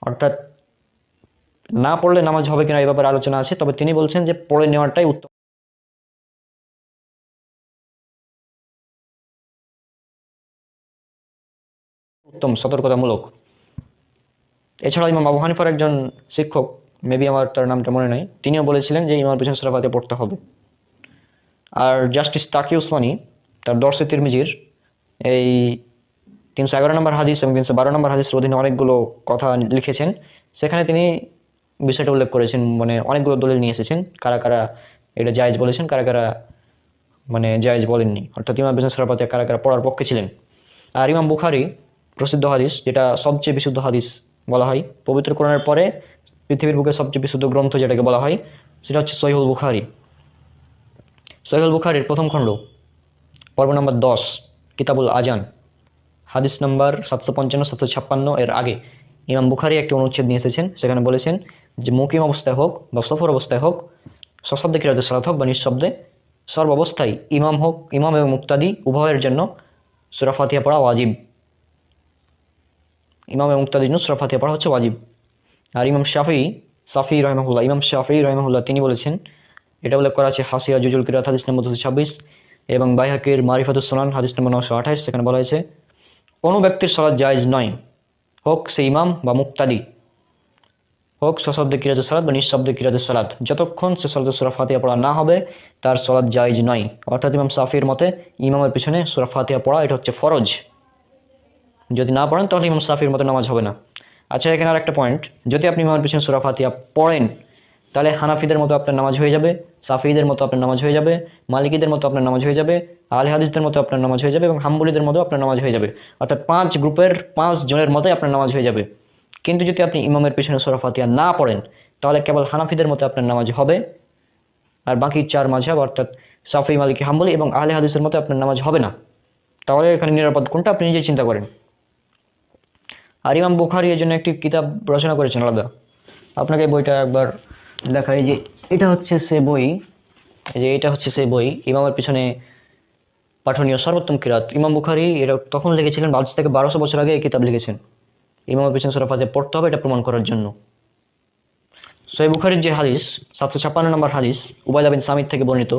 অর্থাৎ না পড়লে নামাজ হবে কিনা এই ব্যাপারে আলোচনা আছে, তবে তিনি বলছেন যে পড়ে নেওয়াটাই উত্তম, সতর্কতামূলক। এছাড়াও ইমাম আবু হানিফার একজন শিক্ষক, মেবি আমার তার নামটা মনে নাই, তিনিও বলেছিলেন যে ইমামের পিছনে সূরা ফাতিহা পড়তে হবে। আর জাস্টিস তাকি উসমানী তার দরসে তিরমিজির এই 311 নম্বর হাদিস এবং 312 নম্বর হাদিসের অধীনে অনেকগুলো কথা লিখেছেন। সেখানে তিনি বিষয়টা উল্লেখ করেছেন, মানে অনেকগুলো দলিল নিয়ে এসেছেন, কারা কারা এটা জায়েজ বলেছেন, কারা কারা মানে জায়েজ বলেননি, অর্থাৎ ইমাম পিছনে সূরা ফাতিহা কারা কারা পড়ার পক্ষে ছিলেন। আর ইমাম বুখারী প্রসিদ্ধ হাদিস, যেটা সবচেয়ে বিশুদ্ধ হাদিস বলা হয়, পবিত্র কোরআনের পরে পৃথিবীর বুকে সবচেয়ে বিশুদ্ধ গ্রন্থ যেটাকে বলা হয়, সেটা হচ্ছে সহিহুল বুখারী। সহিহুল বুখারীর প্রথম খণ্ড, পর্ব নম্বর 10, কিতাবুল আজান, হাদিস নম্বর 755 756 এর আগে ইমাম বুখারী একটি অনুচ্ছেদ নিয়ে এসেছেন। সেখানে বলেছেন যে মুকিম অবস্থায় হোক বা সফর অবস্থায় হোক, সশব্দে কিরাতে সালাত হোক বা নিঃশব্দে, সর্বাবস্থায় ইমাম এবং মুক্তাদি উভয়ের জন্য সূরা ফাতিহা পড়া ওয়াজিব। ইমাম এবং মুক্তাদির জন্য সূরা ফাতিহা পড়া হচ্ছে ওয়াজিব। আর ইমাম শাফিঈ রহিমাহুল্লাহ তিনি বলেছেন, এটা উল্লেখ করা আছে হাসিয়া জুজুল কিরাত হাদিস নম্বর 226 এবং বাইহাকির মারিফাতুস সুনান হাদিস নম্বর 928। সেখানে বলা হয়েছে কোনো ব্যক্তির সালাত জায়েজ নয়, হোক সে ইমাম বা মুক্তাদি, হোক সশব্দে কিরাতে সালাত বা নিঃশব্দে কিরাতে সালাত, যতক্ষণ সে সালাতে সূরা ফাতিহা পড়া না হবে তার সালাত জায়েজ নয়। অর্থাৎ ইমাম শাফিঈর মতে ইমামের পিছনে সূরা ফাতিহা পড়া এটা হচ্ছে ফরজ, যদি না পড়েন তাহলে ইমাম শাফিঈর মতে নামাজ হবে না। আচ্ছা, এখানে আর একটা পয়েন্ট, যদি আপনি ইমামের পিছনে সূরা ফাতিহা পড়েন তাহলে হানাফিদের মতো আপনার নামাজ হয়ে যাবে, শাফিঈদের মতো আপনার নামাজ হয়ে যাবে, মালিকিদের মতো আপনার নামাজ হয়ে যাবে, আহলে হাদিসদের মতো আপনার নামাজ হয়ে যাবে এবং হাম্বলীদের মতো আপনার নামাজ হয়ে যাবে। অর্থাৎ 5 গ্রুপের 5 জনের মতোই আপনার নামাজ হয়ে যাবে। কিন্তু যদি আপনি ইমামের পিছনে সূরা ফাতিহা না পড়েন তাহলে কেবল হানাফিদের মতো আপনার নামাজ হবে, আর বাকি 4 মাযহাব অর্থাৎ শাফিঈ, মালিকি, হাম্বলী এবং আহলে হাদিসের মতো আপনার নামাজ হবে না। তাহলে এখানে নিরাপদ কোনটা আপনি নিজেই চিন্তা করেন। আর ইমাম বুখারী এর জন্য একটি কিতাব রচনা করেছেন আলাদা, আপনাকে বইটা একবার দেখাই যে এটা হচ্ছে সে বই, এটা হচ্ছে সেই বই, ইমামের পিছনে পাঠনীয় সর্বোত্তম কিরাত। ইমাম বুখারী এটা তখন লিখেছিলেন, 12 থেকে 1200 বছর আগে এই কিতাব লিখেছেন, ইমামের পিছনে সূরা ফাতিহা পড়তে হবে এটা প্রমাণ করার জন্য। সহিহ বুখারীর যে হাদিস 756 নম্বর হাদিস, উবাইদা বিন সামিত থেকে বর্ণিত,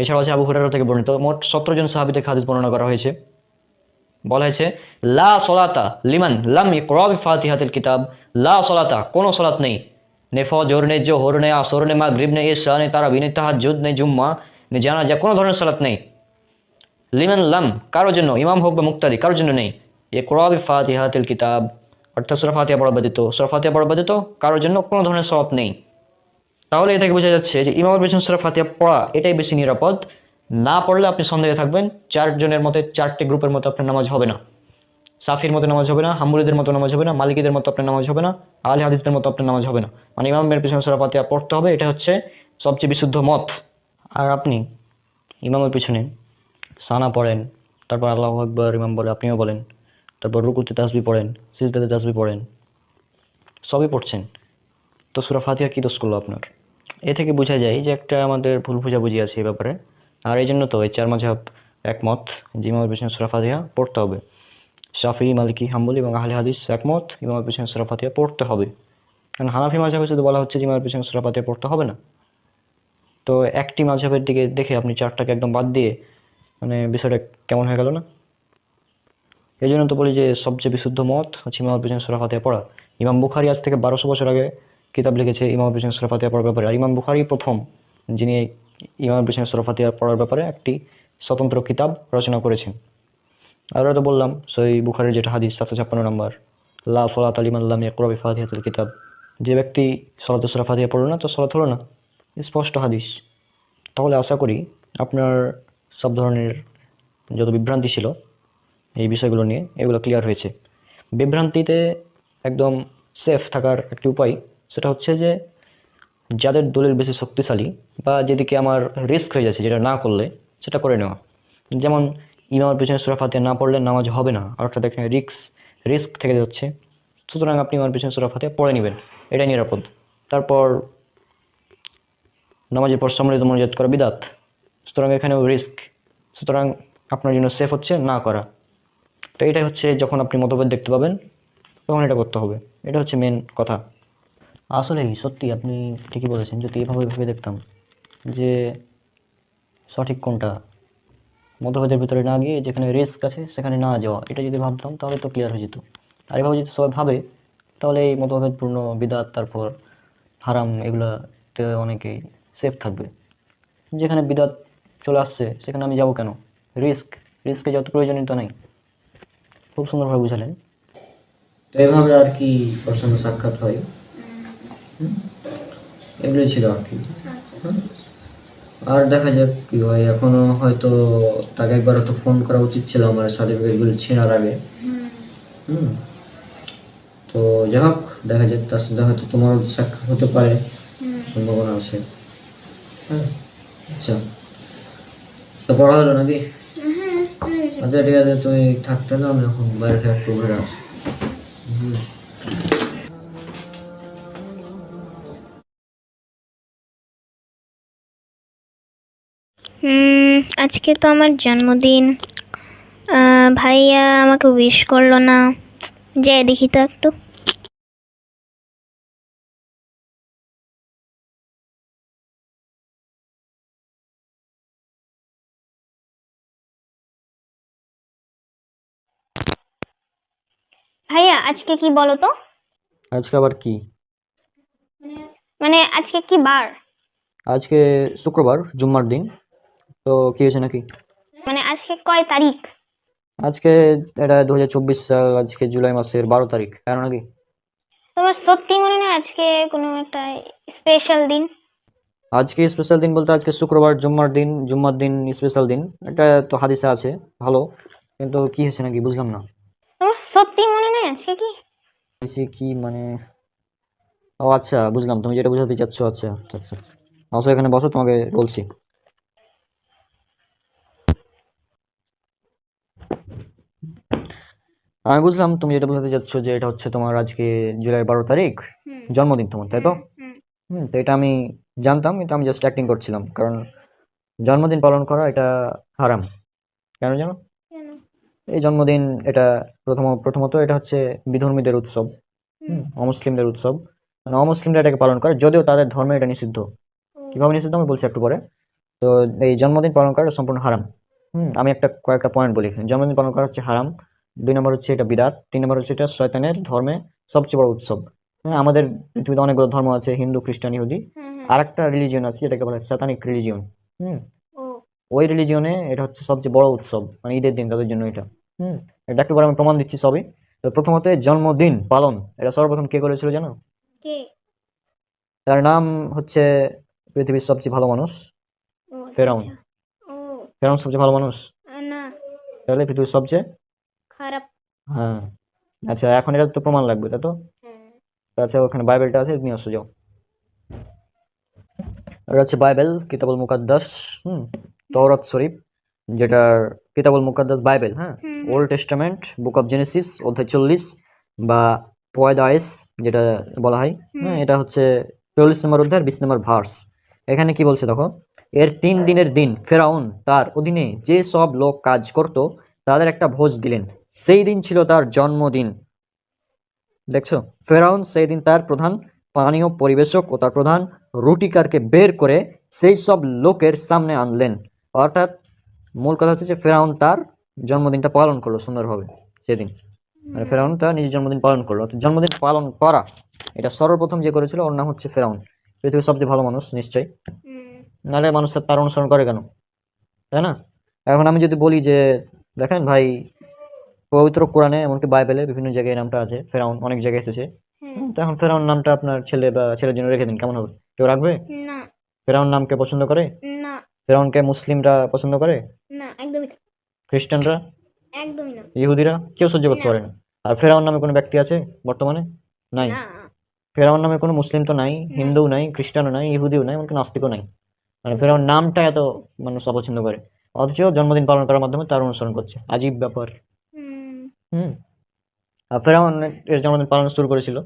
এছাড়াও আছে আবু হুরায়রা থেকে বর্ণিত, মোট 17 জন সাহাবী থেকে হাদিস বর্ণনা করা হয়েছে। বলা হয়েছে লা সলাতা লিমান লাম ইকরা বিফাতিহাতিল কিতাব, লা সলাতা, কোনো সলাত নেই, নে ফজর, নে জোহর, নে আসর, নে মাগরিব, নে ইশা, নে তারাবি, নে তাহাজ্জুদ, নে জুম্মা, নে জানাজা, কোনো ধরনের সালাত নেই। লিমান লাম, কারোর জন্য, ইমাম হোক বা মুক্তাদি কারোর জন্য নেই, ইকরা বিফাতিহাতিল কিতাব, অর্থাৎ সূরা ফাতিহা পড়া ব্যতীত, সূরা ফাতিহা পড়া ব্যতীত কারোর জন্য কোনো ধরনের সালাত নেই। তাহলে এ থেকে বোঝা যাচ্ছে যে ইমামের পিছনে সূরা ফাতিহা পড়া এটাই বেশি নিরাপদ। না পড়লে আপনি সন্দেহে থাকবেন, 4 জনের মতে 4টে গ্রুপের মতো আপনার নামাজ হবে না, সাফির মতো নামাজ হবে না, হাম্বলীদের মতো নামাজ হবে না, মালিকিদের মতো আপনার নামাজ হবে না, আহলে হাদিসদের মতো আপনার নামাজ হবে না। মানে ইমামের পিছনে সূরা ফাতিহা পড়তে হবে, এটা হচ্ছে সবচেয়ে বিশুদ্ধ মত। আর আপনি ইমামের পিছনে সানা পড়েন, তারপর আল্লাহু আকবার ইমাম বলে আপনিও বলেন, তারপর রুকুতে তাসবিহ পড়েন, সিজদাতে তাসবিহ পড়েন, সবই পড়ছেন, তো সূরা ফাতিহা কী দোষ করলো আপনার? এ থেকে বোঝা যায় যে একটা আমাদের ভুল বোঝাবুঝি আছে এই ব্যাপারে। আর এই জন্য তো এই 4 মাযহাব একমত যে ইমামের পিছনে সূরা ফাতিহা পড়তে হবে। শাফিঈ, মালিকি, হাম্বলী এবং আহলে হাদিস একমত ইমামের পিছনে সূরা ফাতিহা পড়তে হবে। কারণ হানাফি মাযহাবে শুধু বলা হচ্ছে যে ইমামের পিছনে সূরা ফাতিহা পড়তে হবে না। তো একটি মাযহাবের দিকে দেখে আপনি 4টাকে একদম বাদ দিয়ে মানে বিষয়টা কেমন হয়ে গেল না? এই জন্য তো বলি যে সবচেয়ে বিশুদ্ধ মত হচ্ছে ইমামের পিছনে সূরা ফাতিহা পড়া। ইমাম বুখারী আজ থেকে 1200 বছর আগে কিতাব লিখেছে ইমামের পিছনে সূরা ফাতিহা পড়ার ব্যাপারে। আর ইমাম বুখারী প্রথম যিনি ইমামের পিছনে সূরা ফাতিহা পড়ার ব্যাপারে একটি স্বতন্ত্র কিতাব রচনা করেছেন। আর তো বললাম সহিহ বুখারীর যেটা হাদিস 756 নম্বর, লা সলাতা লিমান লাম ইয়াকরা বিফাতিহাতিল কিতাব, যে ব্যক্তি সলাতে সূরা ফাতিহা পড়ল না তো সলাত হলো না, স্পষ্ট হাদিস। তাহলে আশা করি আপনার সব ধরনের যত বিভ্রান্তি ছিল এই বিষয়গুলো নিয়ে এগুলো ক্লিয়ার হয়েছে। বিভ্রান্তিতে একদম সেফ থাকার একটি উপায় সেটা হচ্ছে যে যাদের দলিল বেশি শক্তিশালী বা যেদিকে আমার রিস্ক হয়ে যাচ্ছে যেটা না করলে সেটা করে নেওয়া। যেমন ইমামের পিছনে সূরা ফাতিহা না পড়লে নামাজ হবে না, অর্থাৎ এখানে রিস্ক থেকে যাচ্ছে, সুতরাং আপনি ইমামের পিছনে সূরা ফাতিহা পড়ে নেবেন, এটাই নিরাপদ। তারপর নামাজের পর সম্মিলিত মোনাজাত করা বিদাত, সুতরাং এখানেও রিস্ক, সুতরাং আপনার জন্য সেফ হচ্ছে না করা। তো এটাই হচ্ছে যখন আপনি মতভেদ দেখতে পাবেন তখন এটা করতে হবে। এটা হচ্ছে মেন কথা। আসলে সত্যি আপনি ঠিকই বলেছেন, যদি এভাবে ভেবে দেখতাম যে সঠিক কোনটা, মতভেদের ভিতরে না গিয়ে যেখানে রিস্ক আছে সেখানে না যাওয়া, এটা যদি ভাবতাম তাহলে তো ক্লিয়ার হয়ে যেত। আর এভাবে যদি সবাই ভাবে তাহলে এই মতভেদপূর্ণ বিদাত, তারপর হারাম, এগুলাতে অনেকেই সেফ থাকবে। যেখানে বিদাত চলে আসছে সেখানে আমি যাব কেন? রিস্কে যত প্রয়োজনীয়তা নেই। খুব সুন্দরভাবে বুঝালেন। তো এভাবে আর কি ওর সঙ্গে সাক্ষাৎ হয়, এগুলোই ছিল আর কি। হুম। আর দেখা যাক কি হয়। এখনো হয়তো তাকে একবার তো ফোন করা উচিত ছিল আমার সার্টিফিকেটগুলো ছেড়ার আগে। হুম। তো যাই হোক, দেখা যাক, তার সাথে হয়তো তোমার সাক্ষাৎ হতে পারে, সম্ভাবনা আছে। হ্যাঁ, আচ্ছা, তো পড়া হলো নাকি? আচ্ছা ঠিক আছে, তুমি থাকতে না, আমি এখন বাইরে থেকে একটু ঘুরে আসি। আজকে তো আমার জন্মদিন, ভাইয়া আমাকে উইশ করলো না, যাই দেখি তো একটু। ভাইয়া আজকে কি বলো তো? আজকে আবার কি? মানে আজকে কি বার? আজকে শুক্রবার, জুম্মার দিন। তো কি হয়েছে নাকি? মানে আজকে কয় তারিখ? আজকে এটা 2024 সাল, আজকে জুলাই মাসের 12 তারিখ। কেন নাকি? তোমার সত্যি মনে নেই আজকে কোনো একটা স্পেশাল দিন? আজকে স্পেশাল দিন বলতে আজকে শুক্রবার, জুম্মার দিন স্পেশাল দিন, এটা তো হাদিসে আছে ভালো, কিন্তু কি হয়েছে নাকি বুঝলাম না। তোমার সত্যি মনে নেই আজকে কি? হয়েছে কি মানে? ও আচ্ছা, বুঝলাম তুমি যেটা বোঝাতে চাচ্ছ। আচ্ছা আচ্ছা আচ্ছা, আসো এখানে বসো, তোমাকে বলছি। আমি বুঝলাম তুমি যেটা বোঝাতে চাচ্ছ, যে এটা হচ্ছে তোমার আজকে জুলাই 12 তারিখ জন্মদিন তোমার, তাই তো? তো এটা আমি জানতাম, কিন্তু আমি জাস্ট অ্যাক্টিং করছিলাম, কারণ জন্মদিন পালন করা এটা হারাম। কেন জানো? এই জন্মদিন এটা প্রথমত এটা হচ্ছে বিধর্মীদের উৎসব, অমুসলিমদের উৎসব। মানে অমুসলিমরা এটাকে পালন করে, যদিও তাদের ধর্মে এটা নিষিদ্ধ। কিভাবে নিষিদ্ধ আমি বলছি একটু পরে। তো এই জন্মদিন পালন করা সম্পূর্ণ হারাম। আমি কয়েকটা পয়েন্ট বলি এখানে। জন্মদিন পালন করা হচ্ছে হারাম। 2 নম্বর হচ্ছে এটা বিদআত। 3 নম্বর হচ্ছে এটা শয়তানের ধর্মে সবচেয়ে বড় উৎসব। হ্যাঁ, আমাদের পৃথিবীতে অনেকগুলো ধর্ম আছে, হিন্দু, খ্রিস্টান, ইহুদি। আর একটা রিলিজিয়ন আছে যেটাকে বলা হয় স্যাতানিক রিলিজিয়ন। হুম ওই রিলিজিয়নে এটা হচ্ছে সবচেয়ে বড় উৎসব, মানে ঈদের দিন তাদের জন্য এটা। এটা একটু পরে আমি প্রমাণ দিচ্ছি সবই। তো প্রথমত এই জন্মদিন পালন এটা সর্বপ্রথম কে করেছিল জানো? কে? তার নাম হচ্ছে পৃথিবীর সবচেয়ে ভালো মানুষ, ফেরাউন। ফেরাউন সবচেয়ে ভালো মানুষ, না, তাহলে পৃথিবীর সবচেয়ে খারাপ। হ্যাঁ। আচ্ছা, এখন এটা তো প্রমাণ লাগবে, তাই তো? আচ্ছা, ওখানে বাইবেলটা আছে, নিয়ে আসো যাও। এটা হচ্ছে বাইবেল, কিতাবুল মুকাদ্দাস। তওরাত শরীফ, যেটার কিতাবুল মুকাদ্দাস বাইবেল। হ্যাঁ, old testament, book of Genesis অধ্যায় 40 বা পয়দায়েস যেটা বলা হয়। হ্যাঁ, এটা হচ্ছে 40 নম্বর অধ্যায় 20 নম্বর ভার্স। এখানে কি বলছে দেখো, এর 3 দিনের দিন ফেরাউন তার অধীনে যে সব লোক কাজ করত তাদের একটা ভোজ দিলেন। সেই দিন ছিল তার জন্মদিন। দেখছো, ফেরাউন সেই দিন তার প্রধান পানীয় পরিবেশক ও তার প্রধান রুটিকারকে বের করে সেই সব লোকের সামনে আনলেন। অর্থাৎ মূল কথা হচ্ছে যে ফেরাউন তার জন্মদিনটা পালন করলো সুন্দরভাবে সেদিন। মানে ফেরাউন তার নিজের জন্মদিন পালন করলো। অর্থাৎ জন্মদিন পালন করা এটা সর্বপ্রথম যে করেছিল ওর নাম হচ্ছে ফেরাউন, পৃথিবীর সবচেয়ে ভালো মানুষ নিশ্চয়ই। নাহলে মানুষ তার অনুসরণ করে কেন, তাই না? এখন আমি যদি বলি যে দেখেন ভাই, পবিত্র কোরআনে এমনকি বাইবেলে বিভিন্ন জায়গায় এই নামটা আছে, ফেরাউন অনেক জায়গায় এসেছে। তো এখন ফেরাউন নামটা আপনার ছেলে বা ছেলের জন্য রেখে দিন, কেমন হবে? কেউ রাখবে? না, ফেরাউন নামকে পছন্দ করে? না, ফেরাউনকে মুসলিমরা পছন্দ করে? না, একদমই না, খ্রিস্টানরা? একদমই না, ইহুদিরা? কেউ সহ্য করতে না, পারে না। আর ফেরাউন নামে কোনো ব্যক্তি আছে বর্তমানে? নাই। না, ফেরাউন নামে কোনো মুসলিম তো নাই, না। হিন্দুও নাই, খ্রিস্টানও নাই, ইহুদিও নাই, এমনকি নাস্তিকও নাই। মানে ফেরাউন নামটা এত মানুষ অপছন্দ করে, অথচ জন্মদিন পালন করার মাধ্যমে তার অনুসরণ করছে। আজীব ব্যাপার। হুম, হুম আর ফেরাউন এর জন্মদিন পালন শুরু করেছিল,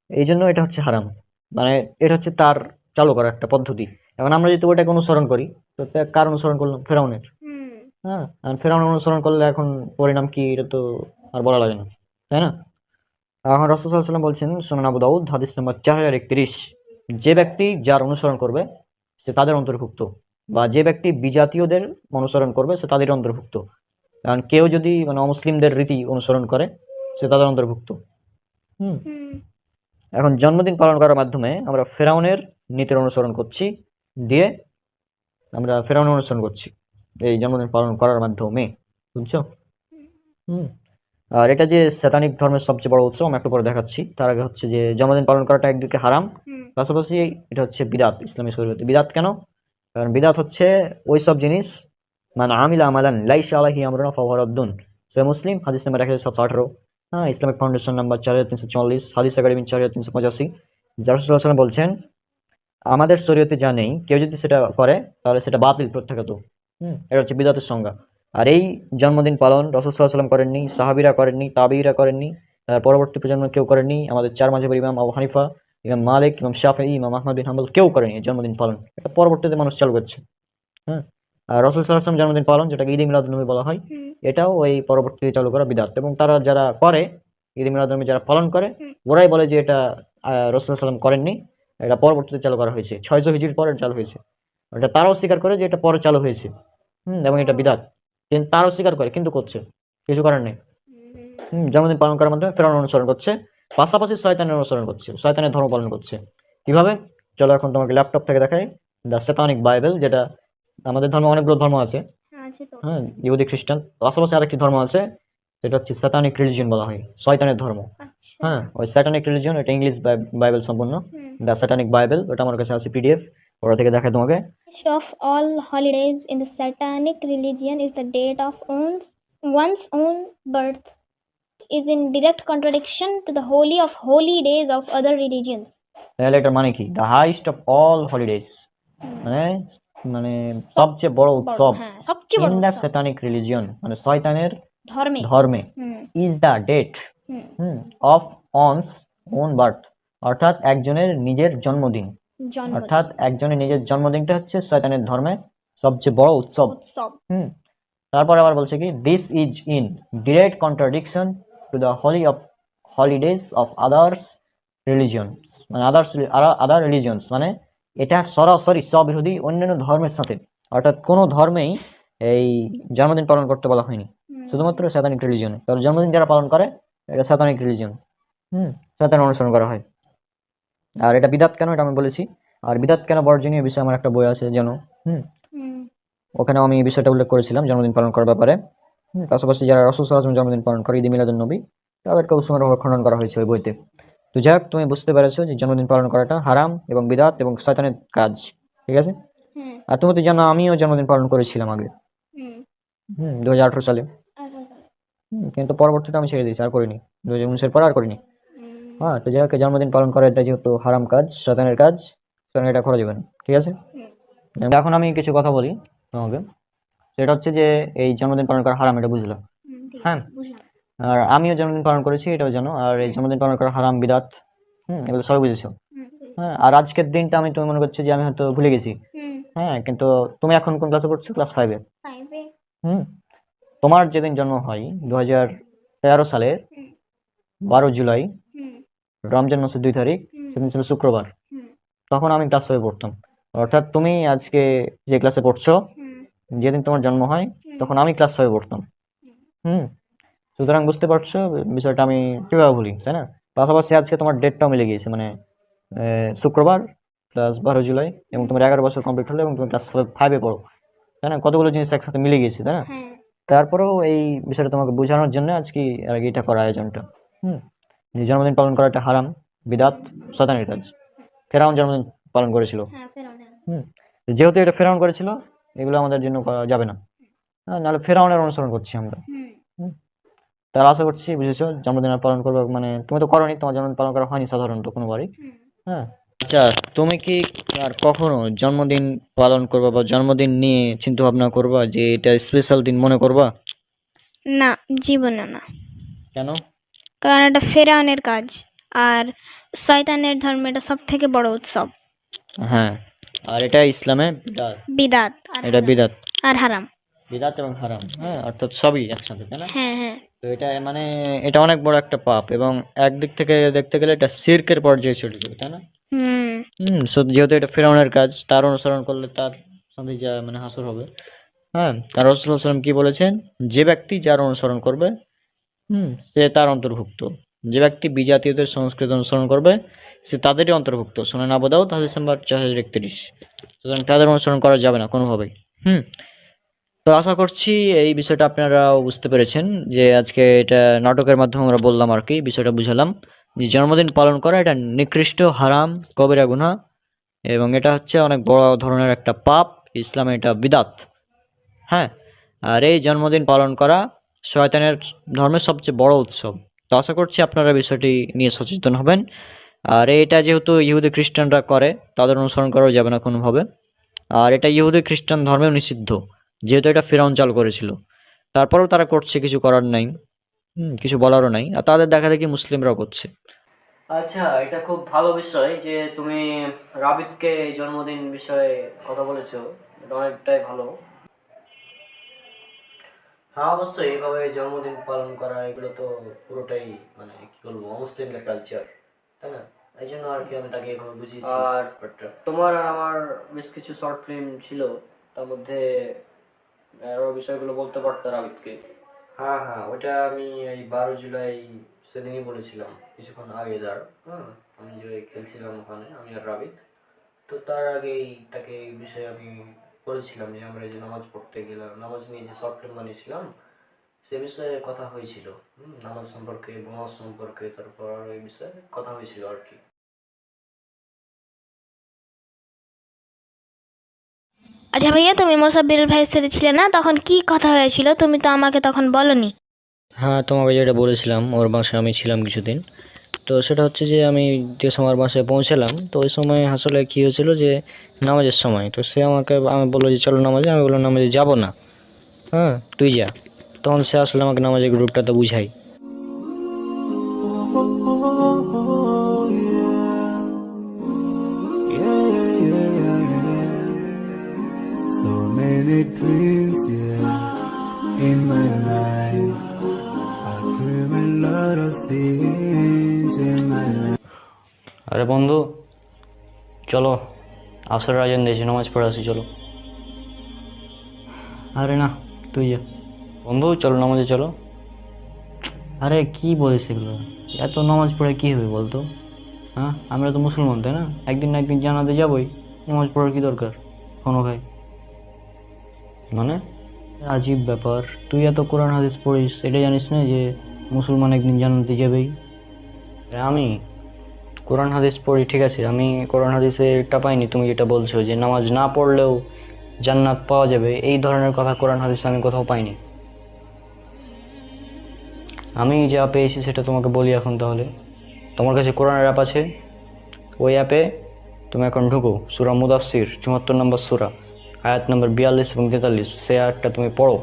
এই জন্য এটা হচ্ছে হারাম। মানে এটা হচ্ছে তার চালু করা একটা পদ্ধতি। এখন আমরা যদি ওটাকে অনুসরণ করি, তো কার অনুসরণ করলাম? ফেরাউনের। হুম, হ্যাঁ, আর ফেরাউন অনুসরণ করলে এখন পরিণাম কি এটা তো আর বলা লাগে না, তাই না? এখন রাসূল সাল্লাল্লাহু আলাইহি ওয়াসাল্লাম বলছেন সুনান আবু দাউদ হাদিস নম্বর 4031, যে ব্যক্তি যার অনুসরণ করবে সে তাদের অন্তর্ভুক্ত, বা যে ব্যক্তি বিজাতীয়দের অনুসরণ করবে সে তাদের অন্তর্ভুক্ত। কারণ কেউ যদি মানে অমুসলিমদের রীতি অনুসরণ করে সে তাদের অন্তর্ভুক্ত। হুম এখন জন্মদিন পালন করার মাধ্যমে আমরা ফেরাউনের নীতির অনুসরণ করছি, দিয়ে আমরা ফেরাউনের অনুসরণ করছি এই জন্মদিন পালন করার মাধ্যমে, বুঝছো? হুম আর এটা যে শয়তানিক ধর্মের সবচেয়ে বড় উৎসব, আমি একটু পরে দেখাচ্ছি। তার আগে হচ্ছে যে জন্মদিন পালন করাটা একদিকে হারাম, পাশাপাশি এটা হচ্ছে বিদাত ইসলামী শরীয়তে। বিদাত কেন? কারণ বিদাত হচ্ছে ওই সব জিনিস মানে আমিলা আমালান লাইসা আলাইহি আমরুনা ফাহুয়া রাদ্দুন। সহিহ মুসলিম হাদিস নাম্বার 1718, হ্যাঁ, ইসলামিক ফাউন্ডেশন নাম্বার 4344, হাদিস একাডেমি 4385। রাসূলুল্লাহ সাল্লাল্লাহু আলাইহি ওয়াসাল্লাম বলছেন আমাদের শরীয়তে যা নেই কেউ যদি সেটা করে তাহলে সেটা বাতিল, প্রত্যাখ্যাত। এটা হচ্ছে বিদাতের সংজ্ঞা। আর এই জন্মদিন পালন রাসূল সাল্লাল্লাহু আলাইহি ওয়াসাল্লাম করেননি, সাহাবীরা করেননি, তাবেঈরা করেননি, তার পরবর্তী প্রজন্ম কেউ করেননি। আমাদের চার মাযহাবের ইমাম আবু হানিফা, ইমাম মালিক, ইমাম শাফিঈ, ইমাম আহমদ বিন হাম্বল কেউ করেনি এই জন্মদিন পালন। এটা পরবর্তীতে মানুষ চালু করছে। হ্যাঁ, আর রাসূল সাল্লাল্লাহু আলাইহি ওয়াসাল্লাম জন্মদিন পালন, যেটাকে ঈদ মিলাদুন নবী বলা হয়, এটাও ওই পরবর্তীতে চালু করা বিদআত। এবং তারা যারা করে ঈদ মিলাদুন নবী, যারা পালন করে, ওরাই বলে যে এটা রাসূল সাল্লাল্লাহু আলাইহি ওয়াসাল্লাম করেননি, এটা পরবর্তীতে চালু করা হয়েছে, 600 হিজরির পরে চালু হয়েছে। এটা তারাও স্বীকার করে যে এটা পরে চালু হয়েছে, এবং এটা বিদআত। কিন্তু তারাও স্বীকার করে, কিন্তু করছে, কিছু করার নেই। জন্মদিন পালন করার মাধ্যমে ফেরাউন অনুসরণ করছে, পাশাপাশি শয়তানের অনুসরণ করছে, শয়তানের ধর্ম পালন করছে। কিভাবে? চলো এখন তোমাকে ল্যাপটপ থেকে দেখাই দ্য স্যাতানিক বাইবেল, যেটা আমাদের ধর্মে অনেকগুলো ধর্ম আছে, হ্যাঁ, ইহুদি খ্রিস্টান, পাশাপাশি আরেকটি ধর্ম আছে যেটা হচ্ছে স্যাতানিক রিলিজিয়ন বলা হয়, শয়তানের ধর্ম। হ্যাঁ, ওই স্যাটানিক রিলিজিয়ন, এটা ইংলিশ বাইবেল সম্পূর্ণ, দ্য স্যাটানিক বাইবেল, ওটা আমার কাছে আছে পিডিএফ, ওটা থেকে দেখায় তোমাকে। Of all holidays in the Satanic religion is the date of one's own birth, is in direct contradiction to the holy of holy days of other religions. তাহলে এটার মানে কি? The highest of all holidays, মানে মানে সবচেয়ে বড় উৎসব হ্যাঁ, সবচেয়ে বড় ইন দ্য স্যাটানিক রিলিজিয়ন, মানে শয়তানের ধর্মে ধর্মে, is the date of one's own birth, অর্থাৎ একজনের নিজের জন্মদিন। অর্থাৎ একজনের নিজের জন্মদিনটা হচ্ছে শয়তানের ধর্মে সবচেয়ে বড় উৎসব। তারপর আবার বলছে কি, this is in direct contradiction to the holy of holidays of others religions, মানে আদার রিলিজিয়নস, মানে এটা সরাসরি স্ববিরোধী অন্যান্য ধর্মের সাথে। অর্থাৎ কোনো ধর্মেই এই জন্মদিন পালন করতে বলা হয়নি, শুধুমাত্র স্যাতানিক রিলিজিয়নে। কারণ জন্মদিন যারা পালন করে এটা স্যাতানিক রিলিজিয়ন, শয়তানের অনুসরণ করা হয়। আর এটা বিদাত কেন, এটা আমি বলেছি। আর বিদাত কেন বর্জনীয় বিষয়ে আমার একটা বই আছে যেন, ওখানেও আমি এই বিষয়টা উল্লেখ করেছিলাম জন্মদিন পালন করার ব্যাপারে। পাশাপাশি যারা রাসূল সাল্লাল্লাহু আলাইহি ওয়াসাল্লাম জন্মদিন পালন করে ঈদ মিলাদুন নবী, তাদেরকেও সুন্দরভাবে খণ্ডন করা হয়েছে ওই বইতে। তো যাই হোক, তুমি বুঝতে পেরেছো যে জন্মদিন পালন করাটা হারাম এবং বিদাত এবং শয়তানের কাজ, ঠিক আছে? আর তুমি তো জানো আমিও জন্মদিন পালন করেছিলাম আগে, 2018 সালে। কিন্তু পরবর্তীতে আমি ছেড়ে দিয়েছি, আর করিনি, 2019-এর পর আর করিনি। হ্যাঁ, তো যাই হোক, জন্মদিন পালন করা এটা যেহেতু হারাম কাজ, শয়তানের কাজ, সুতরাং এটা করা যাবে না, ঠিক আছে? এখন আমি কিছু কথা বলি তোমাকে, সেটা হচ্ছে যে এই জন্মদিন পালন করা হারাম, এটা বুঝলাম। হ্যাঁ, আর আমিও জন্মদিন পালন করেছি, এটাও জানো। আর এই জন্মদিন পালন করা হারাম, বিদাত, এগুলো সবাই বুঝেছো। হ্যাঁ, আর আজকের দিনটা তুমি মনে করছো যে আমি হয়তো ভুলে গেছি। হ্যাঁ, কিন্তু তুমি এখন কোন ক্লাসে পড়ছো? ক্লাস 5-এ। তোমার যেদিন জন্ম হয় 2013 সালের 12 জুলাই, রমজান মাসের 2 তারিখ, সেদিন ছিল শুক্রবার। তখন আমি ক্লাস 5-এ পড়তাম। অর্থাৎ তুমি আজকে যে ক্লাসে পড়ছো, যেদিন তোমার জন্ম হয় তখন আমি ক্লাস 5-এ পড়তাম। সুতরাং বুঝতে পারছো বিষয়টা আমি কিভাবে ভুলি, তাই না? পাশাপাশি আজকে তোমার ডেটটাও মিলে গিয়েছে, মানে শুক্রবার প্লাস 12 জুলাই, এবং তোমার 11 বছর কমপ্লিট হলো এবং তুমি ক্লাস 5-এ পড়ো, তাই না? কতগুলো জিনিস একসাথে মিলে গিয়েছে, তাই না? তারপরেও এই বিষয়টা তোমাকে বোঝানোর জন্য আজকে আর কি এটা করা আয়োজনটা। জন্মদিন পালন করাটা হারাম, বিদাত, শয়তানের কাজ। ফেরাউন জন্মদিন পালন করেছিল, যেহেতু এটা ফেরাউন করেছিল, এগুলো আমাদের জন্য করা যাবে না। নাহলে ফেরাউনের অনুসরণ করছি আমরা। তার আশা করছি বুঝেছো, জন্মদিন পালন করবে, মানে তুমি তো করোনি, তোমার জন্মদিন পালন করা হয়নি সাধারণত কোনোবারই। হ্যাঁ, আচ্ছা, তুমি কি আর কখনো জন্মদিন পালন করবা বা জন্মদিন নিয়ে চিন্তা ভাবনা করবা যে এটা স্পেশাল দিন মনে করবা? না, জীবনে না। কেন? কারণ এটা ফেরাউনের কাজ, আর শয়তানের ধর্ম এটা সব থেকে বড় উৎসব। হ্যাঁ, আর এটা ইসলামে বিদাত, বিদাত, এটা বিদাত আর হারাম। বিদাত এবং হারাম, হ্যাঁ, অর্থাৎ সবই একসাথে, তাই না? হ্যাঁ হ্যাঁ তো এটা মানে এটা অনেক বড় একটা পাপ, এবং একদিক থেকে দেখতে গেলে এটা শিরকের পর্যায়ে চলে যাবে, তাই না? হুম যেহেতু এটা ফেরাউনের কাজ, তার অনুসরণ করলে তার সাথে যা মানে হাসর হবে। হ্যাঁ, তার রাসূল সাল্লাল্লাহু আলাইহি ওয়াসাল্লাম কি বলেছেন, যে ব্যক্তি যার অনুসরণ করবে, সে তার অন্তর্ভুক্ত। যে ব্যক্তি বিজাতীয়দের সংস্কৃতি অনুসরণ করবে, সে তাদেরই অন্তর্ভুক্ত। সুনান আবু দাউদ হাদিস নাম্বার 4031। সুতরাং তাদের অনুসরণ করা যাবে না কোনোভাবেই। হুম তো আশা করছি এই বিষয়টা আপনারাও বুঝতে পেরেছেন, যে আজকে এটা নাটকের মাধ্যমে আমরা বললাম আর কি, বিষয়টা বুঝালাম যে জন্মদিন পালন করা এটা নিকৃষ্ট, হারাম, কবিরা গুনাহ, এবং এটা হচ্ছে অনেক বড় ধরনের একটা পাপ। ইসলামে এটা বিদাত। হ্যাঁ, আর এই জন্মদিন পালন করা শয়তানের ধর্মের সবচেয়ে বড় উৎসব। তো আশা করছি আপনারা বিষয়টি নিয়ে সচেতন হবেন। আর এটা যেহেতু ইহুদি খ্রিস্টানরা করে, তাদের অনুসরণ করাও যাবে না কোনোভাবে। আর এটা ইহুদি খ্রিস্টান ধর্মেও নিষিদ্ধ, যেহেতু এটা ফিরআউন চালু করেছিল। তারপরেও তারা করছে, কিছু করার নাই, কিছু বলারও নাই, আর তাদের দেখা দেখি মুসলিমরাও করছে। আচ্ছা, এটা খুব ভালো বিষয় যে তুমি রাবিতকে এই জন্মদিন বিষয়ে কথা বলেছো, এটা অনেকটাই ভালো। হ্যাঁ, অবশ্যই এইভাবে জন্মদিন পালন করা এগুলো তো পুরোটাই মানে কি বলবো, অমুসলিমদের কালচার, তাই না? এই জন্য আর কি আমি তাকে এভাবে বুঝিয়েছি। আর তোমার আর আমার বেশ কিছু শর্ট ফিল্ম ছিল, তার মধ্যে আরো বিষয়গুলো বলতে পারতো রাবিতকে। হ্যাঁ হ্যাঁ, ওটা আমি এই 12 জুলাই সেদিনই বলেছিলাম, কিছুক্ষণ আগে আমি যে খেলছিলাম ওখানে, আমি আর রাবিত। তো তার আগেই তাকে এই বিষয়ে আমি বলেছিলাম যে আমরা যে নামাজ পড়তে গেলাম, নামাজ নিয়ে যে শর্ট ফিল্ম বানিয়েছিলাম, সে বিষয়ে কথা হয়েছিল। নামাজ সম্পর্কে, নামাজ সম্পর্কে, তারপর আরো এই বিষয়ে কথা হয়েছিল আর কি। আচ্ছা ভাইয়া, তুমি মোসাব্বির ভাইয়ের সাথে ছিলে না, তখন কি কথা হয়েছিল? তুমি তো আমাকে তখন বলনি। হ্যাঁ, তোমাকে যেটা বলেছিলাম, ওর বাসায় আমি ছিলাম কিছুদিন। তো সেটা হচ্ছে যে আমি যে সময় ওর বাসায় পৌঁছালাম, তো ওই সময় আসলে কী হয়েছিল যে নামাজের সময়, তো সে আমি বললো যে চলো নামাজে, আমি বললাম নামাজে যাবো না, হ্যাঁ তুই যা। তখন সে আসলে আমাকে নামাজের গ্রুপটাতে বুঝাই। So many dreams, yeah, in my life. I dream a lot of things in my life. আরে বন্ধু, চলো আসরের আজান দিয়েছি, নামাজ পড়ে আসি চলো। আরে না, তুই যা। বন্ধু চলো নামাজে চলো। আরে কি বলিস এগুলো, এত নামাজ পড়ে কী হবে বলতো? হ্যাঁ, আমরা তো মুসলমান, তাই না? একদিন না একদিন জানাতে যাবোই, নামাজ পড়ার কী দরকার কোনো ভাই? মানে আজীব ব্যাপার, তুই এত কোরআন হাদিস পড়িস, এটা জানিস না যে মুসলমান একদিন জান্নাতে যাবেই? আমি কোরআন হাদিস পড়ি, ঠিক আছে, আমি কোরআন হাদিসে এটা পাইনি তুমি যেটা বলছো যে নামাজ না পড়লেও জান্নাত পাওয়া যাবে, এই ধরনের কথা কোরআন হাদিসে আমি কোথাও পাইনি। আমি যা পেয়েছি সেটা তোমাকে বলি এখন তাহলে। তোমার কাছে কোরআনের অ্যাপ আছে, ওই অ্যাপে তুমি এখন ঢুকো, সূরা মুদাসসির ৭৪ নম্বর সূরা, আয়াত নম্বর ৪২ এবং ৪৩, সেই আয়াতটা তুমি পড়ো।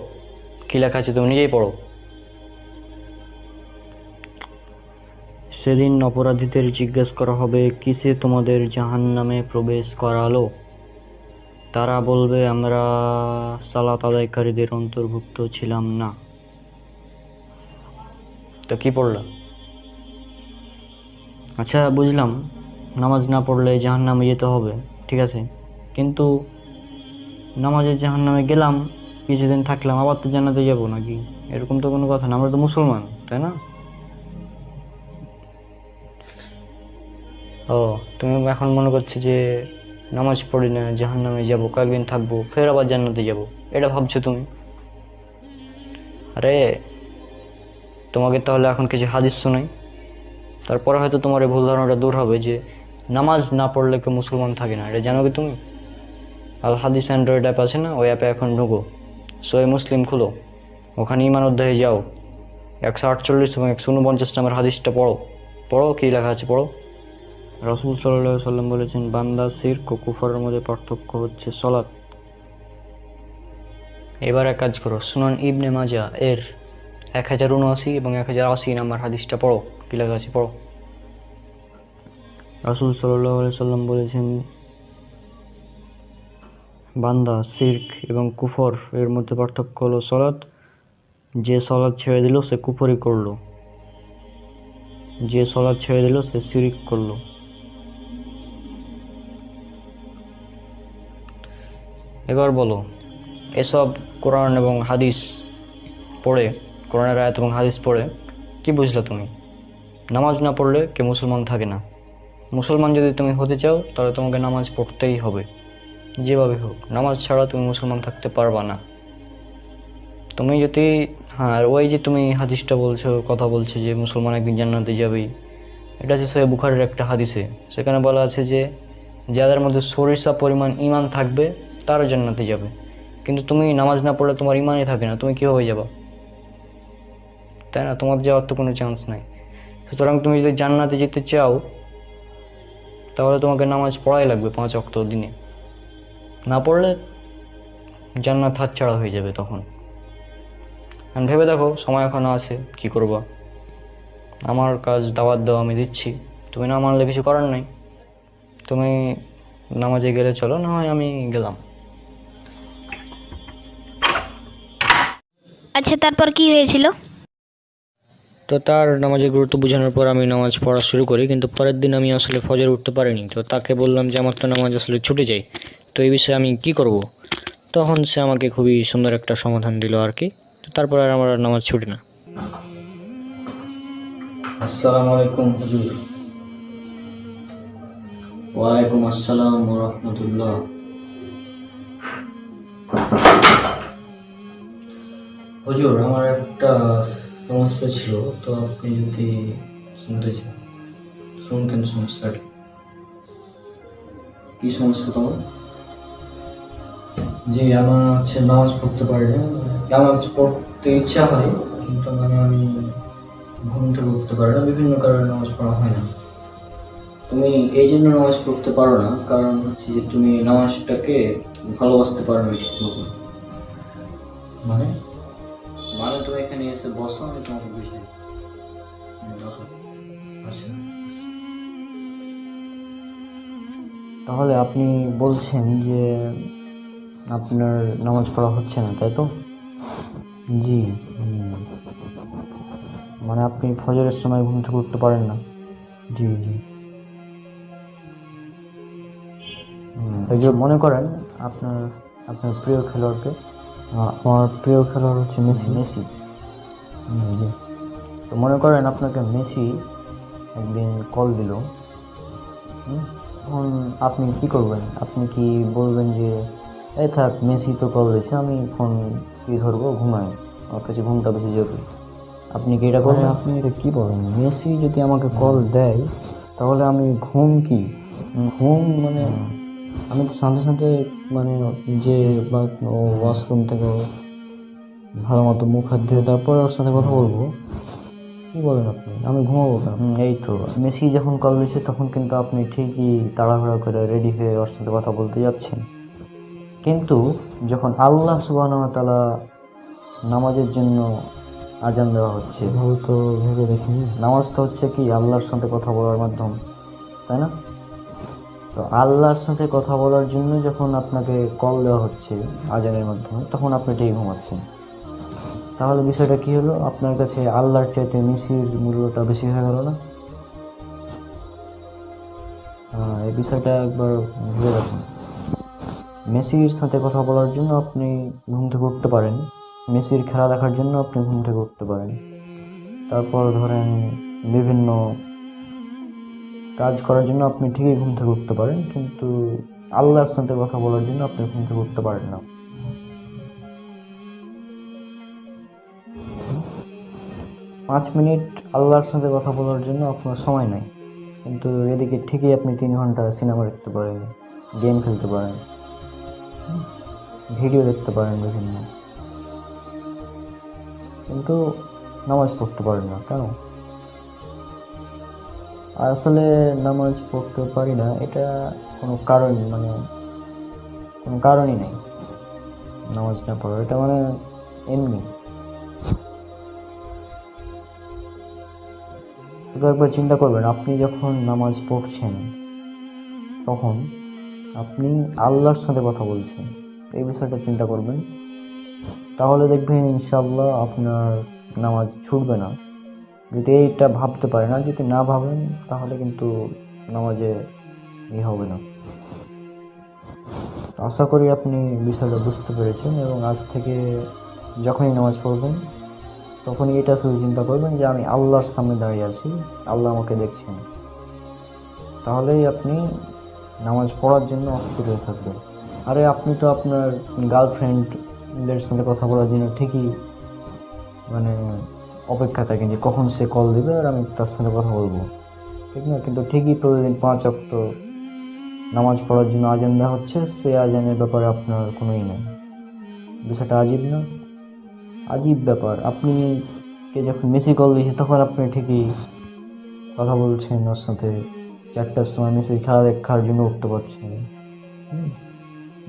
কী লেখা আছে তুমি নিজেই পড়ো। সেদিন অপরাধীদের জিজ্ঞেস করা হবে, কিসে তোমাদের জাহান্নামে প্রবেশ করালো? তারা বলবে, আমরা সালাত আদায়কারীদের অন্তর্ভুক্ত ছিলাম না। তো কি পড়লা? আচ্ছা বুঝলাম, নামাজ না পড়লে জাহান্নামে যেতে হবে, ঠিক আছে, কিন্তু নামাজের জাহান্নামে গেলাম, কিছুদিন থাকলাম, আবার তো জান্নাতে যাবো নাকি? এরকম তো কোনো কথা না, আমরা তো মুসলমান, তাই না? ও, তুমি এখন মনে করছো যে নামাজ পড়ি না জাহান্নামে যাব, কয়েকদিন থাকবো, ফের আবার জান্নাতে যাব, এটা ভাবছো তুমি? আরে তোমাকে তাহলে এখন কিছু হাদিস শোনাই, তারপরে হয়তো তোমার এই ভুল ধারণাটা দূর হবে যে নামাজ না পড়লে কেউ মুসলমান থাকে না। এটা জানো কি তুমি? আল হাদিস অ্যান্ড্রয়েড অ্যাপ আছে না, ওই অ্যাপে এখন ঢুকো, সহিহ মুসলিম খুলো, ওখানে ঈমান অধ্যায়ে যাও, 148 এবং 149 নম্বর হাদিসটা পড়ো। পড়ো, কী লেখা আছে পড়ো। রাসূল সাল্লাল্লাহু আলাইহি সাল্লাম বলেছেন, বান্দা শিরক ও কুফরের মধ্যে পার্থক্য হচ্ছে সালাত। এবার এক কাজ করো, সুনান ইবনে মাজা এর 1079 এবং 1080 নম্বর হাদিসটা পড়ো, কী লেখা আছে পড়ো। রাসূল সাল্লাল্লাহু আলাইহি সাল্লাম বলেছেন, বান্দা, শিরক এবং কুফর এর মধ্যে পার্থক্য হলো সলাৎ। যে সলাৎ ছেড়ে দিল সে কুফরি করলো, যে সলাৎ ছেড়ে দিল সে শিরক করলো। এবার বলো, এসব কোরআন এবং হাদিস পড়ে, কোরআনের আয়াত এবং হাদিস পড়ে কি বুঝলে তুমি? নামাজ না পড়লে কে মুসলমান থাকে না। মুসলমান যদি তুমি হতে চাও তাহলে তোমাকে নামাজ পড়তেই হবে, যেভাবে হোক। নামাজ ছাড়া তুমি মুসলমান থাকতে পারবা না। তুমি যদি আর ওই যে তুমি হাদিসটা বলছো, কথা বলছো যে মুসলমান একদিন জান্নাতে যাবেই, এটা হচ্ছে সহিহ বুখারীর একটা হাদিসে। সেখানে বলা আছে যে যাদের মধ্যে সরিষা পরিমাণ ঈমান থাকবে তারা জান্নাতে যাবে। কিন্তু তুমি নামাজ না পড়লে তোমার ঈমানই থাকে না, তুমি কীভাবে যাবা? তাই না? তোমার যাওয়ার তো কোনো চান্স নাই। সুতরাং তুমি যদি জান্নাতে যেতে চাও তাহলে তোমাকে নামাজ পড়াই লাগবে 5 ওয়াক্ত দিনে। না পড়লে জান্নাত হাতছাড়া হয়ে যাবে তখন। আর ভেবে দেখো, সময় এখনো আছে, কি করবা? আমার কাজ দাওয়াত দেওয়া, আমি দিচ্ছি, তুমি না মানলে কিছু করার নাই। তুমি নামাজে গেলে চলো, না হয় আমি গেলাম। আচ্ছা, তারপর কি হয়েছিল? তো তার নামাজের গুরুত্ব বোঝানোর পর আমি নামাজ পড়া শুরু করি, কিন্তু পরের দিন আমি আসলে ফজরে উঠতে পারিনি। তো তাকে বললাম যে আমার তো নামাজ আসলে ছুটে যায়, তো এই বিষয়ে আমি কি করব? তখন সে আমাকে খুবই সুন্দর একটা সমাধান দিল আর কি। তো তারপর আর আমার নামাজ ছুটে না। আসসালামু আলাইকুম হুজুর। ওয়ালাইকুম আসসালাম ওয়া রাহমাতুল্লাহ। হুজুর, আমার একটা সমস্যা ছিল, তো আপনি যদি শুনতেন সমস্যাটা। কি সমস্যা তোমার? জি, আমার হচ্ছে নামাজ পড়তে পারি না। নামাজ পড়তে ইচ্ছা হয়, কিন্তু আমি ঘুম থেকে উঠতে পারি না। বিভিন্ন কারণে নামাজ পড়া হয় না। তুমি এই জন্য নামাজ পড়তে পারো না, কারণ হচ্ছে যে তুমি নামাজটাকে ভালোবাসতে পারো না ঠিক মতো। মানে মানে তুমি এখানে এসে বসো, আমি তোমাকে বুঝিয়ে দিই। বসো। আচ্ছা, তাহলে আপনি বলছেন যে আপনার নামাজ পড়া হচ্ছে না, তাই তো? জি। মানে আপনি ফজরের সময় ঘুম থেকে উঠতে পারেন না? জি জি। এই যে মনে করেন আপনার আপনার প্রিয় খেলোয়াড়কে। আমার প্রিয় খেলোয়াড় হচ্ছে মেসি। জি। তো মনে করেন আপনাকে মেসি একদিন কল দিল, তখন আপনি কি করবেন? আপনি কি বলবেন যে এই থাক, মেসি তো কল দিয়েছে, আমি ফোন কি ধরবো, ঘুমাই, আমার কাছে ঘুমটা বেশি জরুরি? আপনি কি এটা করবেন? আপনি এটা কি বলেন? মেসি যদি আমাকে কল দেয় তাহলে আমি ঘুম মানে আমি তো সাথে সাথে মানে যে বা ওয়াশরুম থেকে ভালো মতো মুখ হাত ধুয়ে তারপর ওর সাথে কথা বলবো? কি বলেন আপনি? আমি ঘুমাবো কেন? এই তো মেসি যখন কল দিয়েছে তখন কিন্তু আপনি ঠিকই তাড়াহুড়া করে রেডি হয়ে ওর সাথে কথা বলতে যাচ্ছেন। কিন্তু যখন আল্লাহ সুবহানাহু ওয়া তাআলা নামাজের জন্য আজান দেওয়া হচ্ছে, এভাবে তো ভেবে দেখিনি। নামাজ তো হচ্ছে কি আল্লাহর সাথে কথা বলার মাধ্যম, তাই না? তো আল্লাহর সাথে কথা বলার জন্য যখন আপনাকে কল দেওয়া হচ্ছে আজানের মাধ্যমে, তখন আপনি ঠিক ঘুমাচ্ছেন। তাহলে বিষয়টা কি হলো? আপনার কাছে আল্লাহর চাইতে মেসির মূল্যটা বেশি হয়ে গেল না? এই বিষয়টা একবার ভেবে রাখুন। মেসির সাথে কথা বলার জন্য আপনি ঘুম থেকে উঠতে পারেন, মেসির খেলা দেখার জন্য আপনি ঘুম থেকে উঠতে পারেন, তারপর ধরেন বিভিন্ন কাজ করার জন্য আপনি ঠিকই ঘুম থেকে উঠতে পারেন, কিন্তু আল্লাহর সাথে কথা বলার জন্য আপনি ঘুম থেকে উঠতে পারেন না। 5 মিনিট আল্লাহর সাথে কথা বলার জন্য আপনার সময় নাই, কিন্তু এদিকে ঠিকই আপনি 3 ঘন্টা সিনেমা দেখতে পারেন, গেম খেলতে পারেন, ভিডিও দেখতে পারেন বিভিন্ন, কিন্তু নামাজ পড়তে পারেন না কেন? আর আসলে নামাজ পড়তে পারি না এটা কোনো কারণই নেই নামাজ না পড়ার, এটা মানে এমনি। একবার চিন্তা করবেন, আপনি যখন নামাজ পড়ছেন তখন আপনি আল্লাহর সাথে কথা বলছেন, এই বিষয়টা চিন্তা করবেন, তাহলে দেখবেন ইনশাআল্লাহ আপনার নামাজ ছুটবে না। যদি এইটা ভাবতে পারেন, আর যদি না ভাবেন তাহলে কিন্তু নামাজে হবে না। আশা করি আপনি বিষয়টা বুঝতে পেরেছেন, এবং আজ থেকে যখনই নামাজ পড়বেন তখনই এটা শুধু চিন্তা করবেন যে আমি আল্লাহর সামনে দাঁড়িয়ে আছি, আল্লাহ আমাকে দেখছেন। তাহলেই আপনি নামাজ পড়ার জন্য অস্থির হয়ে থাকবেন। আরে আপনি তো আপনার গার্লফ্রেন্ডের সাথে কথা বলার জন্য ঠিকই মানে অপেক্ষা থাকেন যে কখন সে কল দেবে আর আমি তার সাথে কথা বলবো, ঠিক না? কিন্তু ঠিকই প্রতিদিন 5 ওয়াক্ত নামাজ পড়ার জন্য আজান দেওয়া হচ্ছে, সে আজানের ব্যাপারে আপনার কোনোই নেই। বিষয়টা আজীব না? আজীব ব্যাপার। আপনি কে যখন মেসি কল দিয়েছে তখন আপনি ঠিকই কথা বলছেন ওর সাথে, 4টার সময় মেসির খেলা দেখার জন্য উঠতে পারছেন,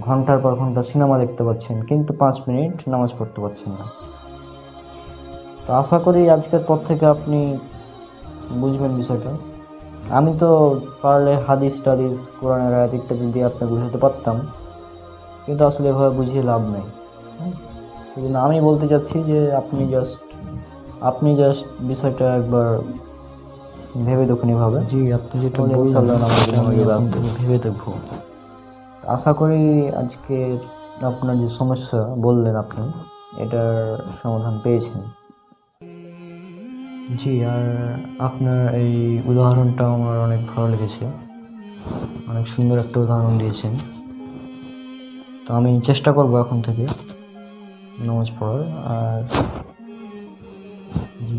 ঘন্টার পর ঘন্টা সিনেমা দেখতে পাচ্ছেন, কিন্তু 5 মিনিট নামাজ পড়তে পারছেন না। তো আশা করি আজকের পর থেকে আপনি বুঝবেন বিষয়টা। আমি তো পারলে হাদিস টাদিস কোরআনের আয়াত ইত্যাদি দিয়ে আপনাকে বুঝাতে পারতাম, কিন্তু আসলে এভাবে বুঝিয়ে লাভ নেই। সেই জন্য আমি বলতে চাচ্ছি যে আপনি জাস্ট বিষয়টা একবার ভেবে দেখুন এভাবে। জি, আপনি যেটা বললেন ভেবে দেখবো। আশা করি আজকে আপনার যে সমস্যা বললেন আপনি এটার সমাধান পেয়েছেন। জি, আর আপনার এই উদাহরণটা আমার অনেক ভালো লেগেছে, অনেক সুন্দর একটা উদাহরণ দিয়েছেন। তো আমি চেষ্টা করব এখন থেকে নামাজ পড়ার। আর জি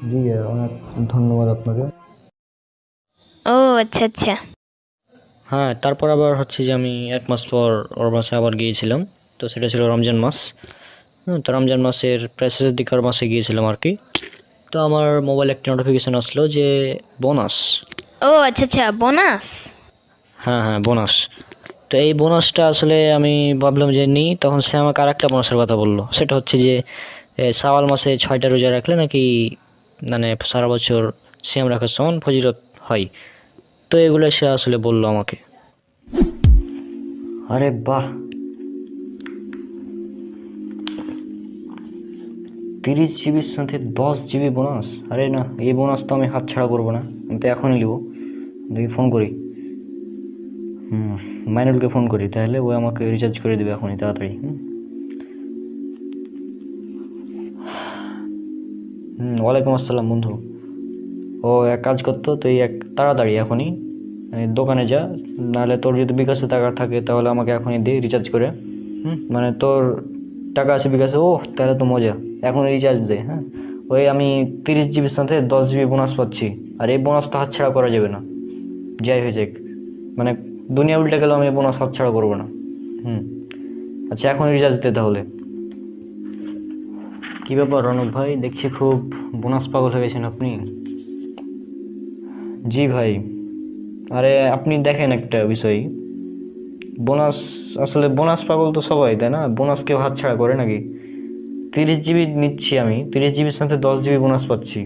জি অনেক ধন্যবাদ আপনাকে। ও আচ্ছা আচ্ছা। হ্যাঁ, তারপর আবার হচ্ছে যে আমি 1 মাস পর ওর মাসে আবার গিয়েছিলাম। তো সেটা ছিল রমজান মাস। তো রমজান মাসের প্রায় শেষের দিকের মাসে গিয়েছিলাম আর কি। তো আমার মোবাইলে একটা নোটিফিকেশান আসলো যে বোনাস। ও আচ্ছা আচ্ছা, বোনাস। হ্যাঁ বোনাস। তো এই বোনাসটা আসলে আমি ভাবলাম যে নিই, তখন সে আমাকে আর একটা বোনাসের কথা বললো। সেটা হচ্ছে যে শাওয়াল মাসে 6টা রোজা রাখলে নাকি মানে সারা বছর সিয়াম রাখার সমান ফজিলত হয়। তো এগুলো সে আসলে বললো আমাকে। আরে বাহ, 30 জিবির সাথে 10 জিবি বোনাস! আরে না, এই বোনাস তো আমি হাতছাড়া করবো না, আমি তো এখনই নিব। দেখি ফোন করি, মাইনুলকে ফোন করি, তাহলে ও আমাকে রিচার্জ করে দেবে এখনই তাড়াতাড়ি। ওয়ালাইকুম আসসালাম বন্ধু। ও এক কাজ করতো, তুই তাড়াতাড়ি এখনই দোকানে যা, নাহলে তোর যদি বিকাশে টাকা থাকে তাহলে আমাকে এখনই দে রিচার্জ করে। মানে তোর টাকা আছে বিকাশে? ও তাহলে তো মজা, এখন রিচার্জ দে। হ্যাঁ, ওই আমি 30 জিবির সাথে 10 জিবি বোনাস পাচ্ছি, আর এই বোনাস তো হাতছাড়া করা যাবে না, যাই হয়ে যাক। মানে দুনিয়া উল্টে গেলেও আমি এই বোনাস হাতছাড়া করবো না। আচ্ছা, এখন রিচার্জ দে তাহলে। কী ব্যাপার রনক ভাই, দেখছি খুব বোনাস পাগল হয়ে গেছেন আপনি। জি ভাই, আরে আপনি দেখেন একটা বিষয়, বোনাস আসলে বোনাস পাগল তো সবাই, তাই না? বোনাস কেউ হাতছাড়া করে নাকি? 30 জিবি নিচ্ছি আমি, 30 জিবির সাথে 10 জিবি বোনাস পাচ্ছি,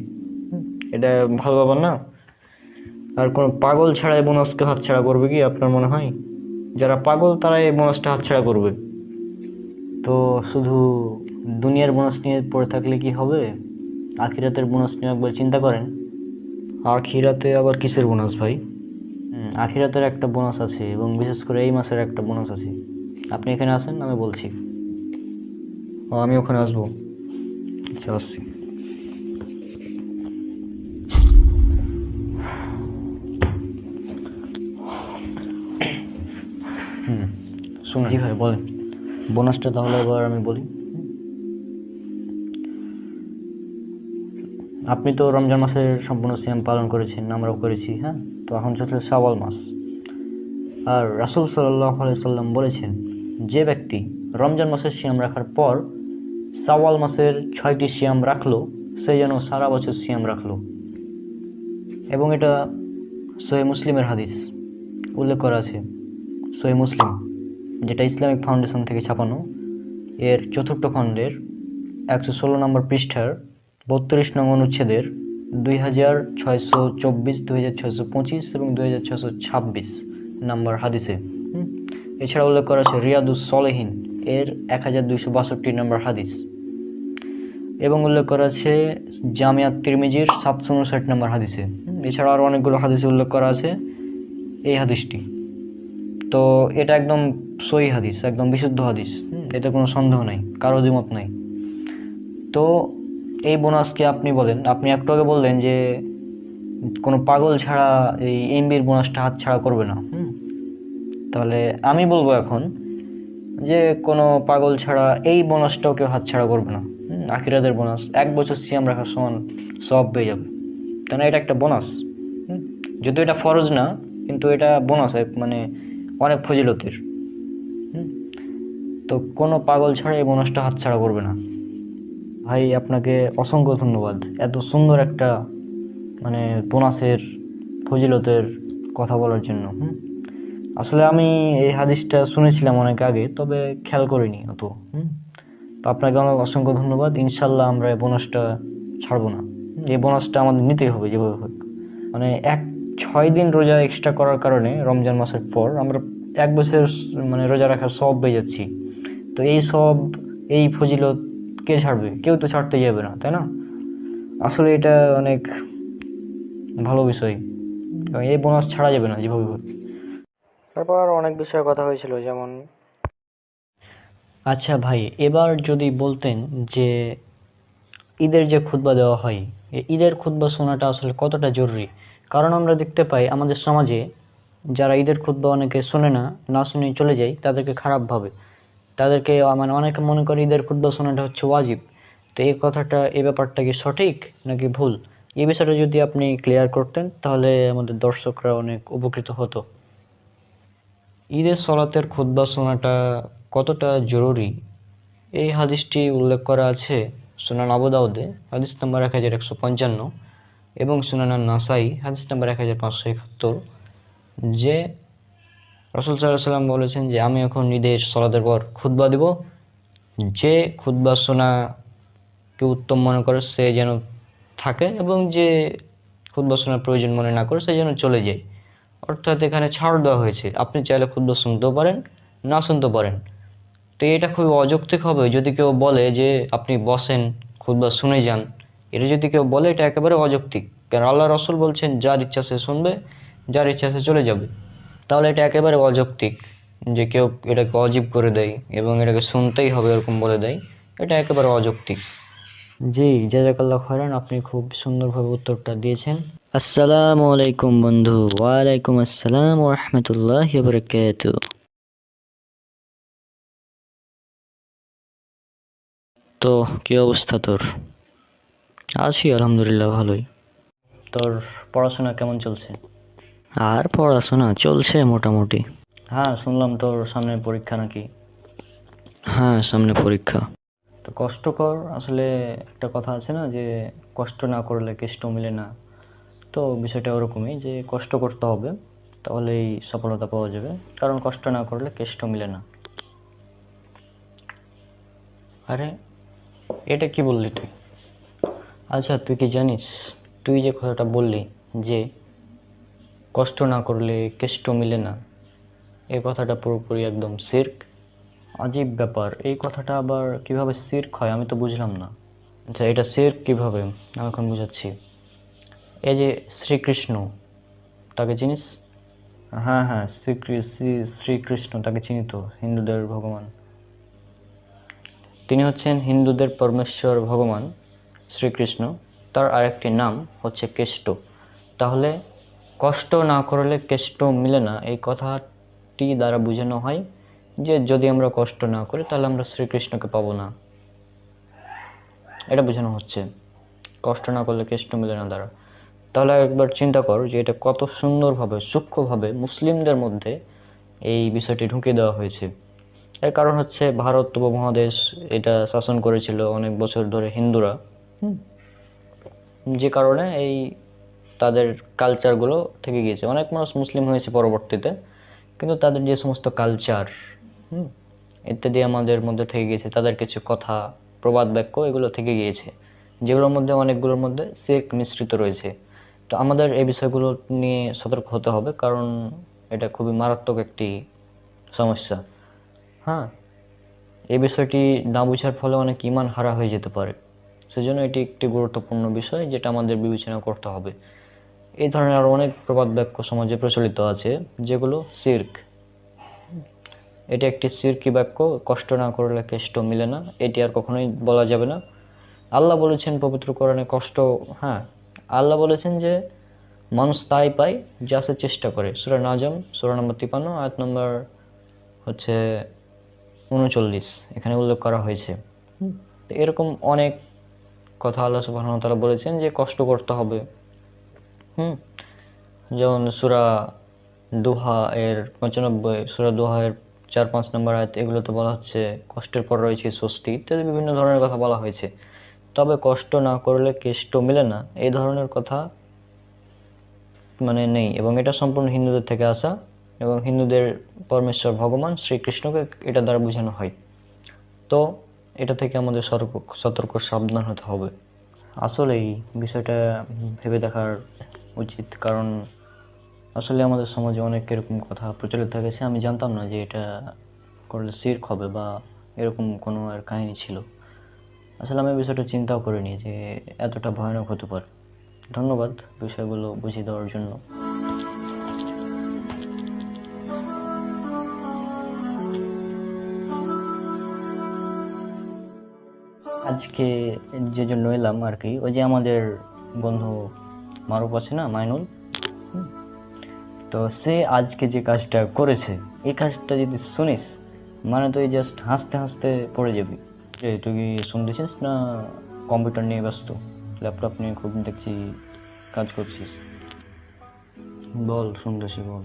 এটা ভালো ব্যাপার না? আর কোনো পাগল ছাড়া এই বোনাসকে হাতছাড়া করবে কি আপনার মনে হয়? যারা পাগল তারা এই বোনাসটা হাতছাড়া করবে। তো শুধু দুনিয়ার বোনাস নিয়ে পড়ে থাকলে কি হবে? আখিরাতের বোনাস নিয়ে একবার চিন্তা করেন। আখিরাতে আবার কিসের বোনাস ভাই? আখিরাতের একটা বোনাস আছে, এবং বিশেষ করে এই মাসের একটা বোনাস আছে। আপনি এখানে আসেন, আমি বলছি। আমি ওখানে আসবো। আচ্ছা, আসছি। শুনুন। জি ভাই বলেন, বোনাসটা তাহলে এবার আমি বলি। আপনি তো রমজান মাসের সম্পূর্ণ সিয়াম পালন করেছেন, আমরাও করেছি। হ্যাঁ, তো এখন চলছে শাওয়াল মাস। আর রাসূল সাল্লাল্লাহু আলাইহি সাল্লাম বলেছেন, যে ব্যক্তি রমজান মাসের সিয়াম রাখার পর শাওয়াল মাসের 6টি সিয়াম রাখলো, সে যেন সারা বছর সিয়াম রাখলো। এবং এটা সহিহ মুসলিমের হাদিস, উল্লেখ করা আছে সহিহ মুসলিম, যেটা ইসলামিক ফাউন্ডেশন থেকে ছাপানো, এর 4র্থ খণ্ডের 116 নম্বর পৃষ্ঠার 32 নং অনুচ্ছেদের 2624, 2625 এবং 2626 নম্বর হাদিসে এছাড়া উল্লেখ করা আছে রিয়াদুস সলেহিন এর 1262 নম্বর হাদিস, এবং উল্লেখ করা আছে জামিয়াত তিরমিজির 759 নম্বর হাদিসে। এছাড়া আরও অনেকগুলো হাদিসে উল্লেখ করা আছে এই হাদিসটি। তো এটা একদম সহি হাদিস, একদম বিশুদ্ধ হাদিস, এতে কোনো সন্দেহ নাই, কারো দ্বিমত নাই। তো এই বোনাসকে আপনি বলেন, আপনি একটু আগে বললেন যে কোনো পাগল ছাড়া এই এমবির বোনাসটা হাত ছাড়া করবে না। তাহলে আমি বলবো এখন যে কোনো পাগল ছাড়া এই বোনাসটাও কেউ হাত ছাড়া করবে না। আখিরাতের বোনাস 1 বছর সিয়াম রাখার সমান সব পেয়ে যাবে, কেন এটা একটা বোনাস। যদিও এটা ফরজ না, কিন্তু এটা বোনাস, মানে অনেক ফজিলতের। তো কোনো পাগল ছাড়া এই বোনাসটা হাত ছাড়া করবে না। ভাই আপনাকে অসংখ্য ধন্যবাদ এত সুন্দর একটা মানে বোনাসের ফজিলতের কথা বলার জন্য। আসলে আমি এই হাদিসটা শুনেছিলাম অনেক আগে, তবে খেয়াল করিনি অত। তো আপনাকে অনেক অসংখ্য ধন্যবাদ। ইনশাল্লাহ আমরা এই বোনাসটা ছাড়বো না, এই বোনাসটা আমাদের নিতেই হবে যেভাবে হোক। মানে 6 দিন রোজা এক্সট্রা করার কারণে রমজান মাসের পর আমরা 1 বছর মানে রোজা রাখার সব পেয়ে যাচ্ছি। তো এই সব, এই ফজিলত কে ছাড়বে? কেউ তো ছাড়তে যাবে না, তাই না? আসলে এটা অনেক ভালো বিষয়, এই বোনাস ছাড়া যাবে না যেভাবে হোক। তারপর আরও অনেক বিষয়ে কথা হয়েছিল, যেমন আচ্ছা ভাই, এবার যদি বলতেন যে ঈদের যে খুতবা দেওয়া হয়, এই ঈদের খুতবা শোনাটা আসলে কতটা জরুরি? কারণ আমরা দেখতে পাই আমাদের সমাজে যারা ঈদের খুতবা অনেকে শোনে না, না শুনে চলে যায়, তাদেরকে খারাপ ভাবে, তাদেরকে মানে অনেকে মনে করে ঈদের খুতবা শোনাটা হচ্ছে ওয়াজিব। তো এই কথাটা, এই ব্যাপারটা কি সঠিক নাকি ভুল? এই বিষয়টা যদি আপনি ক্লিয়ার করতেন তাহলে আমাদের দর্শকরা অনেক উপকৃত হতো। ঈদের সলাতের খুতবা শোনাটা কতটা জরুরি, এই হাদিসটি উল্লেখ করা আছে সুনান আবু দাউদে হাদিস নাম্বার 1155 এবং সুনান নাসাই হাদিস নাম্বার 1571, যে রাসূল সাল্লাল্লাহু আলাইহি ওয়াসাল্লাম বলেছেন যে আমি এখন ঈদের সলাতের পর খুতবা দিব, যে খুতবা শোনাকে উত্তম মনে করে সে যেন থাকে, এবং যে খুতবা শোনার প্রয়োজন মনে না করে সে যেন চলে যায়। অর্থাৎ এখানে ছাড় দেওয়া হয়েছে, আপনি চাইলে খুতবা শুনতেও পারেন, না শুনতে পারেন। তো এটা খুবই অযৌক্তিক হবে যদি কেউ বলে যে আপনি বসেন খুতবা শুনে যান। এটা যদি কেউ বলে, এটা একেবারে অযৌক্তিক, কারণ আল্লাহ রাসূল বলছেন যার ইচ্ছা সে শুনবে, যার ইচ্ছা সে চলে যাবে। তাহলে এটা একেবারে অযৌক্তিক যে কেউ এটাকে অজীব করে দেয় এবং এটাকে শুনতেই হবে এরকম বলে দেয়, এটা একেবারে অযৌক্তিক। জি, জাযাকাল্লাহ খায়রান, আপনি খুব সুন্দরভাবে উত্তরটা দিয়েছেন। আসসালামু আলাইকুম বন্ধু। ওয়ালাইকুম আসসালাম ওয়া রাহমাতুল্লাহি ওয়া বারাকাতুহু। তো কী অবস্থা তোর? আছি আলহামদুলিল্লাহ ভালোই। তোর পড়াশোনা কেমন চলছে? আর পড়াশোনা চলছে মোটামুটি। হ্যাঁ, শুনলাম তোর সামনে পরীক্ষা নাকি? হ্যাঁ, সামনে পরীক্ষা। তো কষ্ট কর। আসলে একটা কথা আছে না যে কষ্ট না করলে কেষ্ট মিলে না। তো বিষয়টা ওরকমই যে কষ্ট করতে হবে, তাহলেই সফলতা পাওয়া যাবে, কারণ কষ্ট না করলে কেষ্ট মিলে না। আরে এটা কি বললি তুই? আচ্ছা, তুই কি জানিস, তুই যে কথাটা বললি যে কষ্ট না করলে কেষ্ট মিলে না, এই কথাটা পুরোপুরি একদম শিরক। আজীব ব্যাপার, এই কথাটা আবার কিভাবে শিরক হয় আমি তো বুঝলাম না। আচ্ছা, এটা শিরক কিভাবে আমি এখন বুঝাচ্ছি। এই যে শ্রীকৃষ্ণ, তাকে চিনিস? হ্যাঁ হ্যাঁ, শ্রীকৃষ্ণ, তাকে চিনি তো, হিন্দুদের ভগবান। তিনি হচ্ছেন হিন্দুদের পরমেশ্বর ভগবান শ্রীকৃষ্ণ। তার আরেকটি নাম হচ্ছে কেষ্ট। তাহলে কষ্ট না করলে কেষ্ট মিলে না, এই কথাটি দ্বারা বোঝানো হয় যে যদি আমরা কষ্ট না করি তাহলে আমরা শ্রীকৃষ্ণকে পাবো না, এটা বোঝানো হচ্ছে কষ্ট না করলে কেষ্ট মিলে না দ্বারা। তাহলে একবার চিন্তা কর যে এটা কত সুন্দরভাবে, সূক্ষ্মভাবে মুসলিমদের মধ্যে এই বিষয়টি ঢুকিয়ে দেওয়া হয়েছে। এর কারণ হচ্ছে ভারত উপমহাদেশ এটা শাসন করেছিল অনেক বছর ধরে হিন্দুরা, যে কারণে এই তাদের কালচারগুলো থেকে গিয়েছে। অনেক মানুষ মুসলিম হয়েছে পরবর্তীতে, কিন্তু তাদের যে সমস্ত কালচার ইত্যাদি আমাদের মধ্যে থেকে গিয়েছে, তাদের কিছু কথা, প্রবাদ বাক্য, এগুলো থেকে গিয়েছে, যেগুলোর মধ্যে অনেকগুলোর মধ্যে শিরক মিশ্রিত রয়েছে। তো আমাদের এই বিষয়গুলো নিয়ে সতর্ক হতে হবে, কারণ এটা খুবই মারাত্মক একটি সমস্যা। হ্যাঁ, এই বিষয়টি না বোঝার ফলে অনেক ঈমান হারা হয়ে যেতে পারে। সেজন্য এটি একটি গুরুত্বপূর্ণ বিষয় যেটা আমাদের বিবেচনা করতে হবে। এই ধরনের আরও অনেক প্রবাদ বাক্য সমাজে প্রচলিত আছে যেগুলো শিরক। এটি একটি শিরকি বাক্য, কষ্ট না করলে কেষ্ট মিলে না, এটি আর কখনোই বলা যাবে না। আল্লাহ বলেছেন পবিত্র কোরআনে কষ্ট, হ্যাঁ আল্লাহ বলেছেন যে মানুষ তাই পায় যা সে চেষ্টা করে। সূরা নাজম সূরা নম্বর 53 আয়াত নম্বর 39 এখানে উল্লেখ করা হয়েছে। তো এরকম অনেক কথা আল্লাহ সুবহানাহু ওয়া তাআলা বলেছেন যে কষ্ট করতে হবে। যেমন সূরা দুহা এর 95, সূরা দুহা এর 4-5 নম্বর আয়াত, এগুলোতে বলা হচ্ছে কষ্টের পর রয়েছে স্বস্তি ইত্যাদি বিভিন্ন ধরনের কথা বলা হয়েছে। তবে কষ্ট না করলে কেষ্ট মিলে না, এই ধরনের কথা মানে নেই, এবং এটা সম্পূর্ণ হিন্দুদের থেকে আসা, এবং হিন্দুদের পরমেশ্বর ভগবান শ্রীকৃষ্ণকে এটা দ্বারা বোঝানো হয়। তো এটা থেকে আমাদের সতর্ক সাবধান হতে হবে। আসলে এই বিষয়টা ভেবে দেখার উচিত, কারণ আসলে আমাদের সমাজে অনেক এরকম কথা প্রচলিত থাকেছে। আমি জানতাম না যে এটা করলে শিরক হবে বা এরকম কোনো আর কাহিনী ছিল। আসলে আমি বিষয়টা চিন্তাও করিনি যে এতটা ভয়ানক হতে পারে। ধন্যবাদ বিষয়গুলো বুঝিয়ে দেওয়ার জন্য। আজকে যে জন্য এলাম আর কি, ওই যে আমাদের বন্ধু মারুফ আছে না, মাইনুল, তো সে আজকে যে কাজটা করেছে, এই কাজটা যদি শুনিস মানে তুই জাস্ট হাসতে হাসতে পড়ে যাবি। তুই কি শুনতেছিস না কম্পিউটার নিয়ে ব্যস্ত, ল্যাপটপ নিয়ে খুব দেখছি কাজ করছিস? বল, শুনতেছি বল।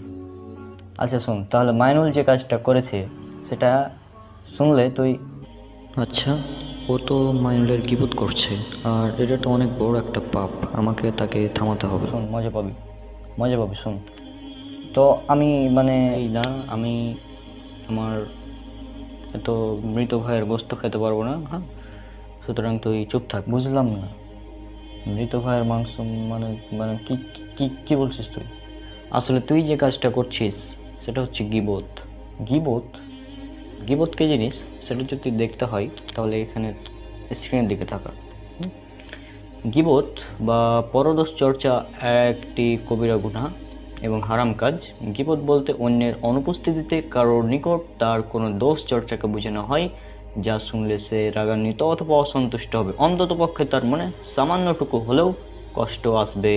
আচ্ছা শোন, তাহলে মাইনুল যে কাজটা করেছে সেটা শুনলে তুই, আচ্ছা ও তো মাইনুলের গীবত করছে, আর এটা তো অনেক বড় একটা পাপ, আমাকে তাকে থামাতে হবে। শোন, মজা পাবি শোন। তো আমি আমি আমার এত মৃত ভাইয়ের গোস্ত খেতে পারবো না, হ্যাঁ, সুতরাং তুই চুপ থাক। বুঝলাম না, মৃত ভাইয়ের মাংস মানে মানে কি কি কি বলছিস তুই? আসলে তুই যে কাজটা করছিস সেটা হচ্ছে গীবত। গীবত কি জিনিস সেটা যদি দেখতে হয় তাহলে এখানে স্ক্রিনের দিকে থাকা। গীবত বা পরদোষ চর্চা একটি কবিরা গুনাহ এবং হারাম কাজ। গীবত বলতে অন্যের অনুপস্থিতিতে কারোর নিকট তার কোনো দোষ চর্চাকে বোঝানো হয়, যা শুনলে সে রাগান্বিত অথবা অসন্তুষ্ট হবে, অন্ততপক্ষে তার মনে সামান্যটুকু হলেও কষ্ট আসবে।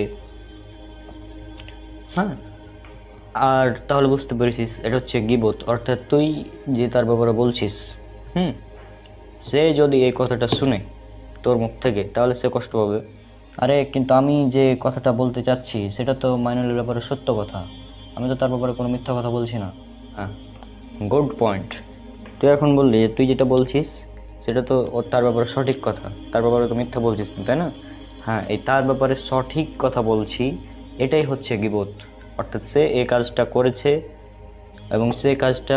হ্যাঁ, আর তাহলে বুঝতে পেরেছিস এটা হচ্ছে গীবত, অর্থাৎ তুই যে তার ব্যাপারে বলছিস, সে যদি এই কথাটা শুনে তোর মুখ থেকে তাহলে সে কষ্ট পাবে। আরে কিন্তু আমি যে কথাটা বলতে চাচ্ছি সেটা তো মাইনুলের ব্যাপারে সত্য কথা, আমি তো তার ব্যাপারে কোনো মিথ্যা কথা বলছি না। হ্যাঁ, গুড পয়েন্ট। তুই এখন বললি তুই যেটা বলছিস সেটা তো তার ব্যাপারে সঠিক কথা, তার ব্যাপারে তো মিথ্যা বলছিস না, তাই না? হ্যাঁ, এই তার ব্যাপারে সঠিক কথা বলছি, এটাই হচ্ছে গীবত। অর্থাৎ সে এই কাজটা করেছে এবং সে কাজটা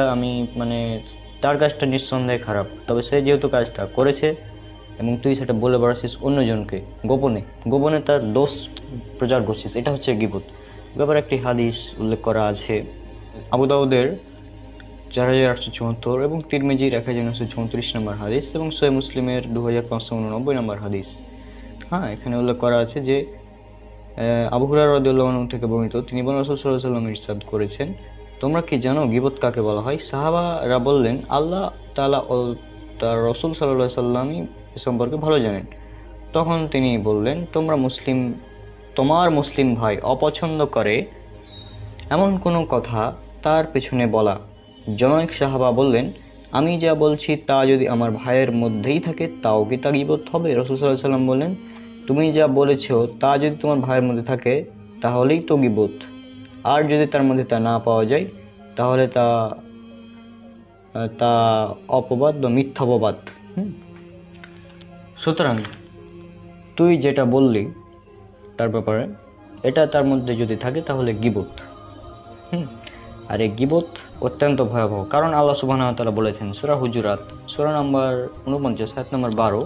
তার কাজটা নিঃসন্দেহে খারাপ, তবে সে যেহেতু কাজটা করেছে এবং তুই সেটা বলে বেড়াচ্ছিস অন্যজনকে গোপনে তার দোষ প্রচার করছিস, এটা হচ্ছে গীবত। ব্যাপারে একটি হাদিস উল্লেখ করা আছে আবু দাউদের 4874 এবং তিরমিজির 1934 নম্বর হাদিস এবং সহিহ মুসলিমের 2589 নম্বর হাদিস। হ্যাঁ, এখানে উল্লেখ করা আছে যে আবু হুরায়রা রাদিয়াল্লাহু আনহু থেকে বর্ণিত, তিনি রাসূল সাল্লাল্লাহু আলাইহি ওয়াসাল্লাম ইরশাদ করেছেন, তোমরা কি জানো গীবত কাকে বলা হয়? সাহাবারা বললেন, আল্লাহ তাআলা ও তার রাসূল সাল্লাল্লাহু আলাইহি ওয়াসাল্লামই এ সম্পর্কে ভালো জানেন। তখন তিনি বললেন, তোমার মুসলিম ভাই অপছন্দ করে এমন কোনো কথা তার পেছনে বলা। জনৈক সাহাবা বললেন, আমি যা বলছি তা যদি আমার ভাইয়ের মধ্যেই থাকে তাও কি তা গীবত হবে? রাসূল সাল্লাল্লাহু আলাইহি ওয়াসাল্লাম বললেন, তুমি যা বলেছ তা যদি তোমার ভাইয়ের মধ্যে থাকে তাহলেই তো গীবত, আর যদি তার মধ্যে তা না পাওয়া যায় তাহলে তা অপবাদ বা মিথ্যাপবাদ। সুতরাং তুই যেটা বললি তার ব্যাপারে, এটা তার মধ্যে যদি থাকে তাহলে গীবত। আর এই গীবত অত্যন্ত ভয়াবহ, কারণ আল্লাহ সুবহানাহু ওয়া তাআলা বলেছেন সূরা হুজুরাত সূরা নম্বর 49 আয়াত নম্বর 12,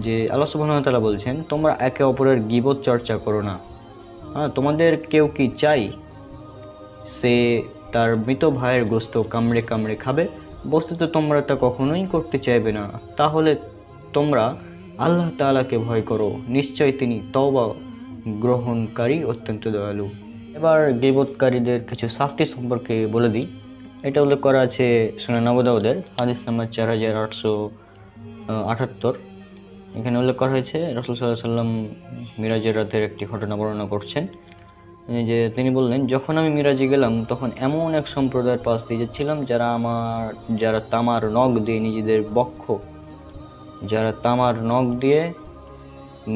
যে আল্লাহ সুবহানাহু ওয়া তাআলা বলছেন, তোমরা একে অপরের গীবত চর্চা করো না। তোমাদের কেউ কি চাই সে তার মৃত ভাইয়ের গোস্ত কামড়ে কামড়ে খাবে, বস্তুত তোমরা তা কখনোই করতে চাইবে না। তাহলে তোমরা আল্লাহ তাআলাকে ভয় করো, নিশ্চয় তিনি তওবা গ্রহণকারী অত্যন্ত দয়ালু। এবার গীবতকারীদের কিছু শাস্তি সম্পর্কে বলে দিই। এটা উল্লেখ করা আছে সুনান আবু দাউদের হাদিস নাম্বার 4878। এখানে উল্লেখ করা হয়েছে রাসূল সাল্লাল্লাহু আলাইহি সাল্লাম মিরাজের রাতের একটি ঘটনা বর্ণনা করছেন, এই যে তিনি বললেন, যখন আমি মিরাজে গেলাম তখন এমন এক সম্প্রদায়ের পাশ দিয়ে যাচ্ছিলাম যারা তামার নখ দিয়ে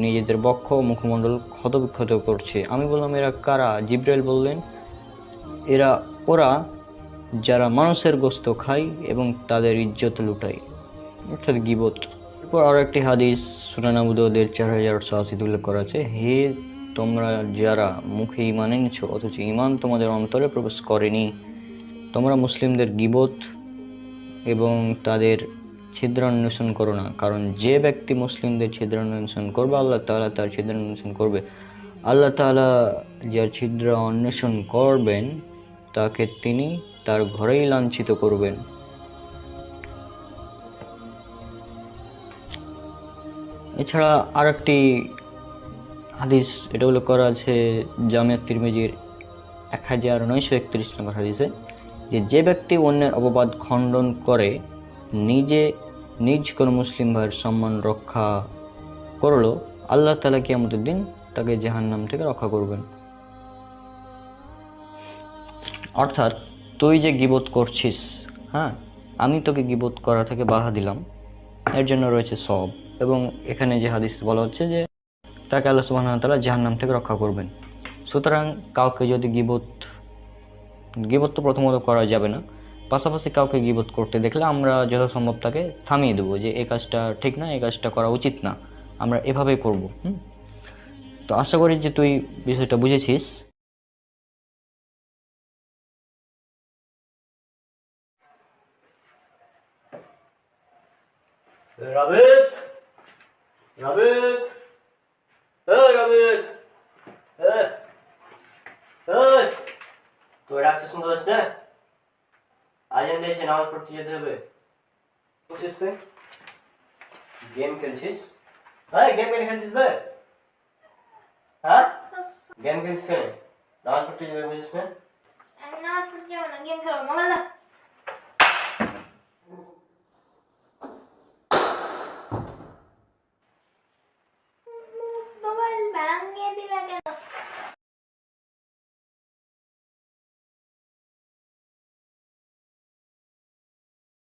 নিজেদের বক্ষ মুখমণ্ডল ক্ষতবিক্ষত করছে। আমি বললাম, এরা কারা? জিবরাইল বললেন, ওরা যারা মানুষের গোশত খায় এবং তাদের ইজ্জত লুটায়, অর্থাৎ গীবত। এরপর আরও একটি হাদিস সুনান আবু দাউদের 4880 উল্লেখ করা আছে, হে তোমরা যারা মুখে ঈমান এনেছো অথচ ঈমান তোমাদের অন্তরে প্রবেশ করেনি, তোমরা মুসলিমদের গীবত এবং তাদের ছিদ্রান্বেষণ করো না, কারণ যে ব্যক্তি মুসলিমদের ছিদ্রান্বেষণ করবে আল্লাহ তাআলা তার ছিদ্রান্বেষণ করবে। আল্লাহ তাআলা যার ছিদ্র অন্বেষণ করবেন তাকে তিনি তার ঘরেই লাঞ্ছিত করবেন। এছাড়া আর একটি হাদিস এটা উল্লেখ করা আছে জামিয়া তিরমিজির 1931 নম্বর হাদিসে, যে ব্যক্তি অন্যের অপবাদ খণ্ডন করে নিজ কোনো মুসলিম ভাইয়ের সম্মান রক্ষা করলো, আল্লাহ তাআলা কিয়ামতের দিন তাকে জাহান্নাম থেকে রক্ষা করবেন। অর্থাৎ তুই যে গীবত করছিস, হ্যাঁ, আমি তোকে গীবত করা থেকে বাধা দিলাম, এর জন্য রয়েছে সওয়াব। এবং এখানে যে হাদিস বলা হচ্ছে যে তাকে আল্লাহ সুবহানাহু ওয়া তাআলা জাহান্নাম থেকে রক্ষা করবেন। সুতরাং কাউকে যদি গীবত তো প্রথমত করা যাবে না, পাশাপাশি কাউকে গীবত করতে দেখলে আমরা যথাসম্ভব তাকে থামিয়ে দেবো যে এই কাজটা ঠিক না, এই কাজটা করা উচিত না, আমরা এভাবেই করব। তো আশা করি যে তুই বিষয়টা বুঝেছিস। রাবিত, রাবিত, রাবিত, তোর ডাকতে শুনতে পাস না? আজান দিয়েছে, নামাজ পড়তে যেতে হবে। বুঝছিস তুই গেম খেলছিস? হ্যাঁ, গেম কেন খেলছিস বে? হ্যাঁ, গেম খেলছিস কেন? নামাজ পড়তে যাবে, বুঝিস না? আমি নামাজ পড়তে যাবো না, গেম খেলবো। মোবাইল দাও।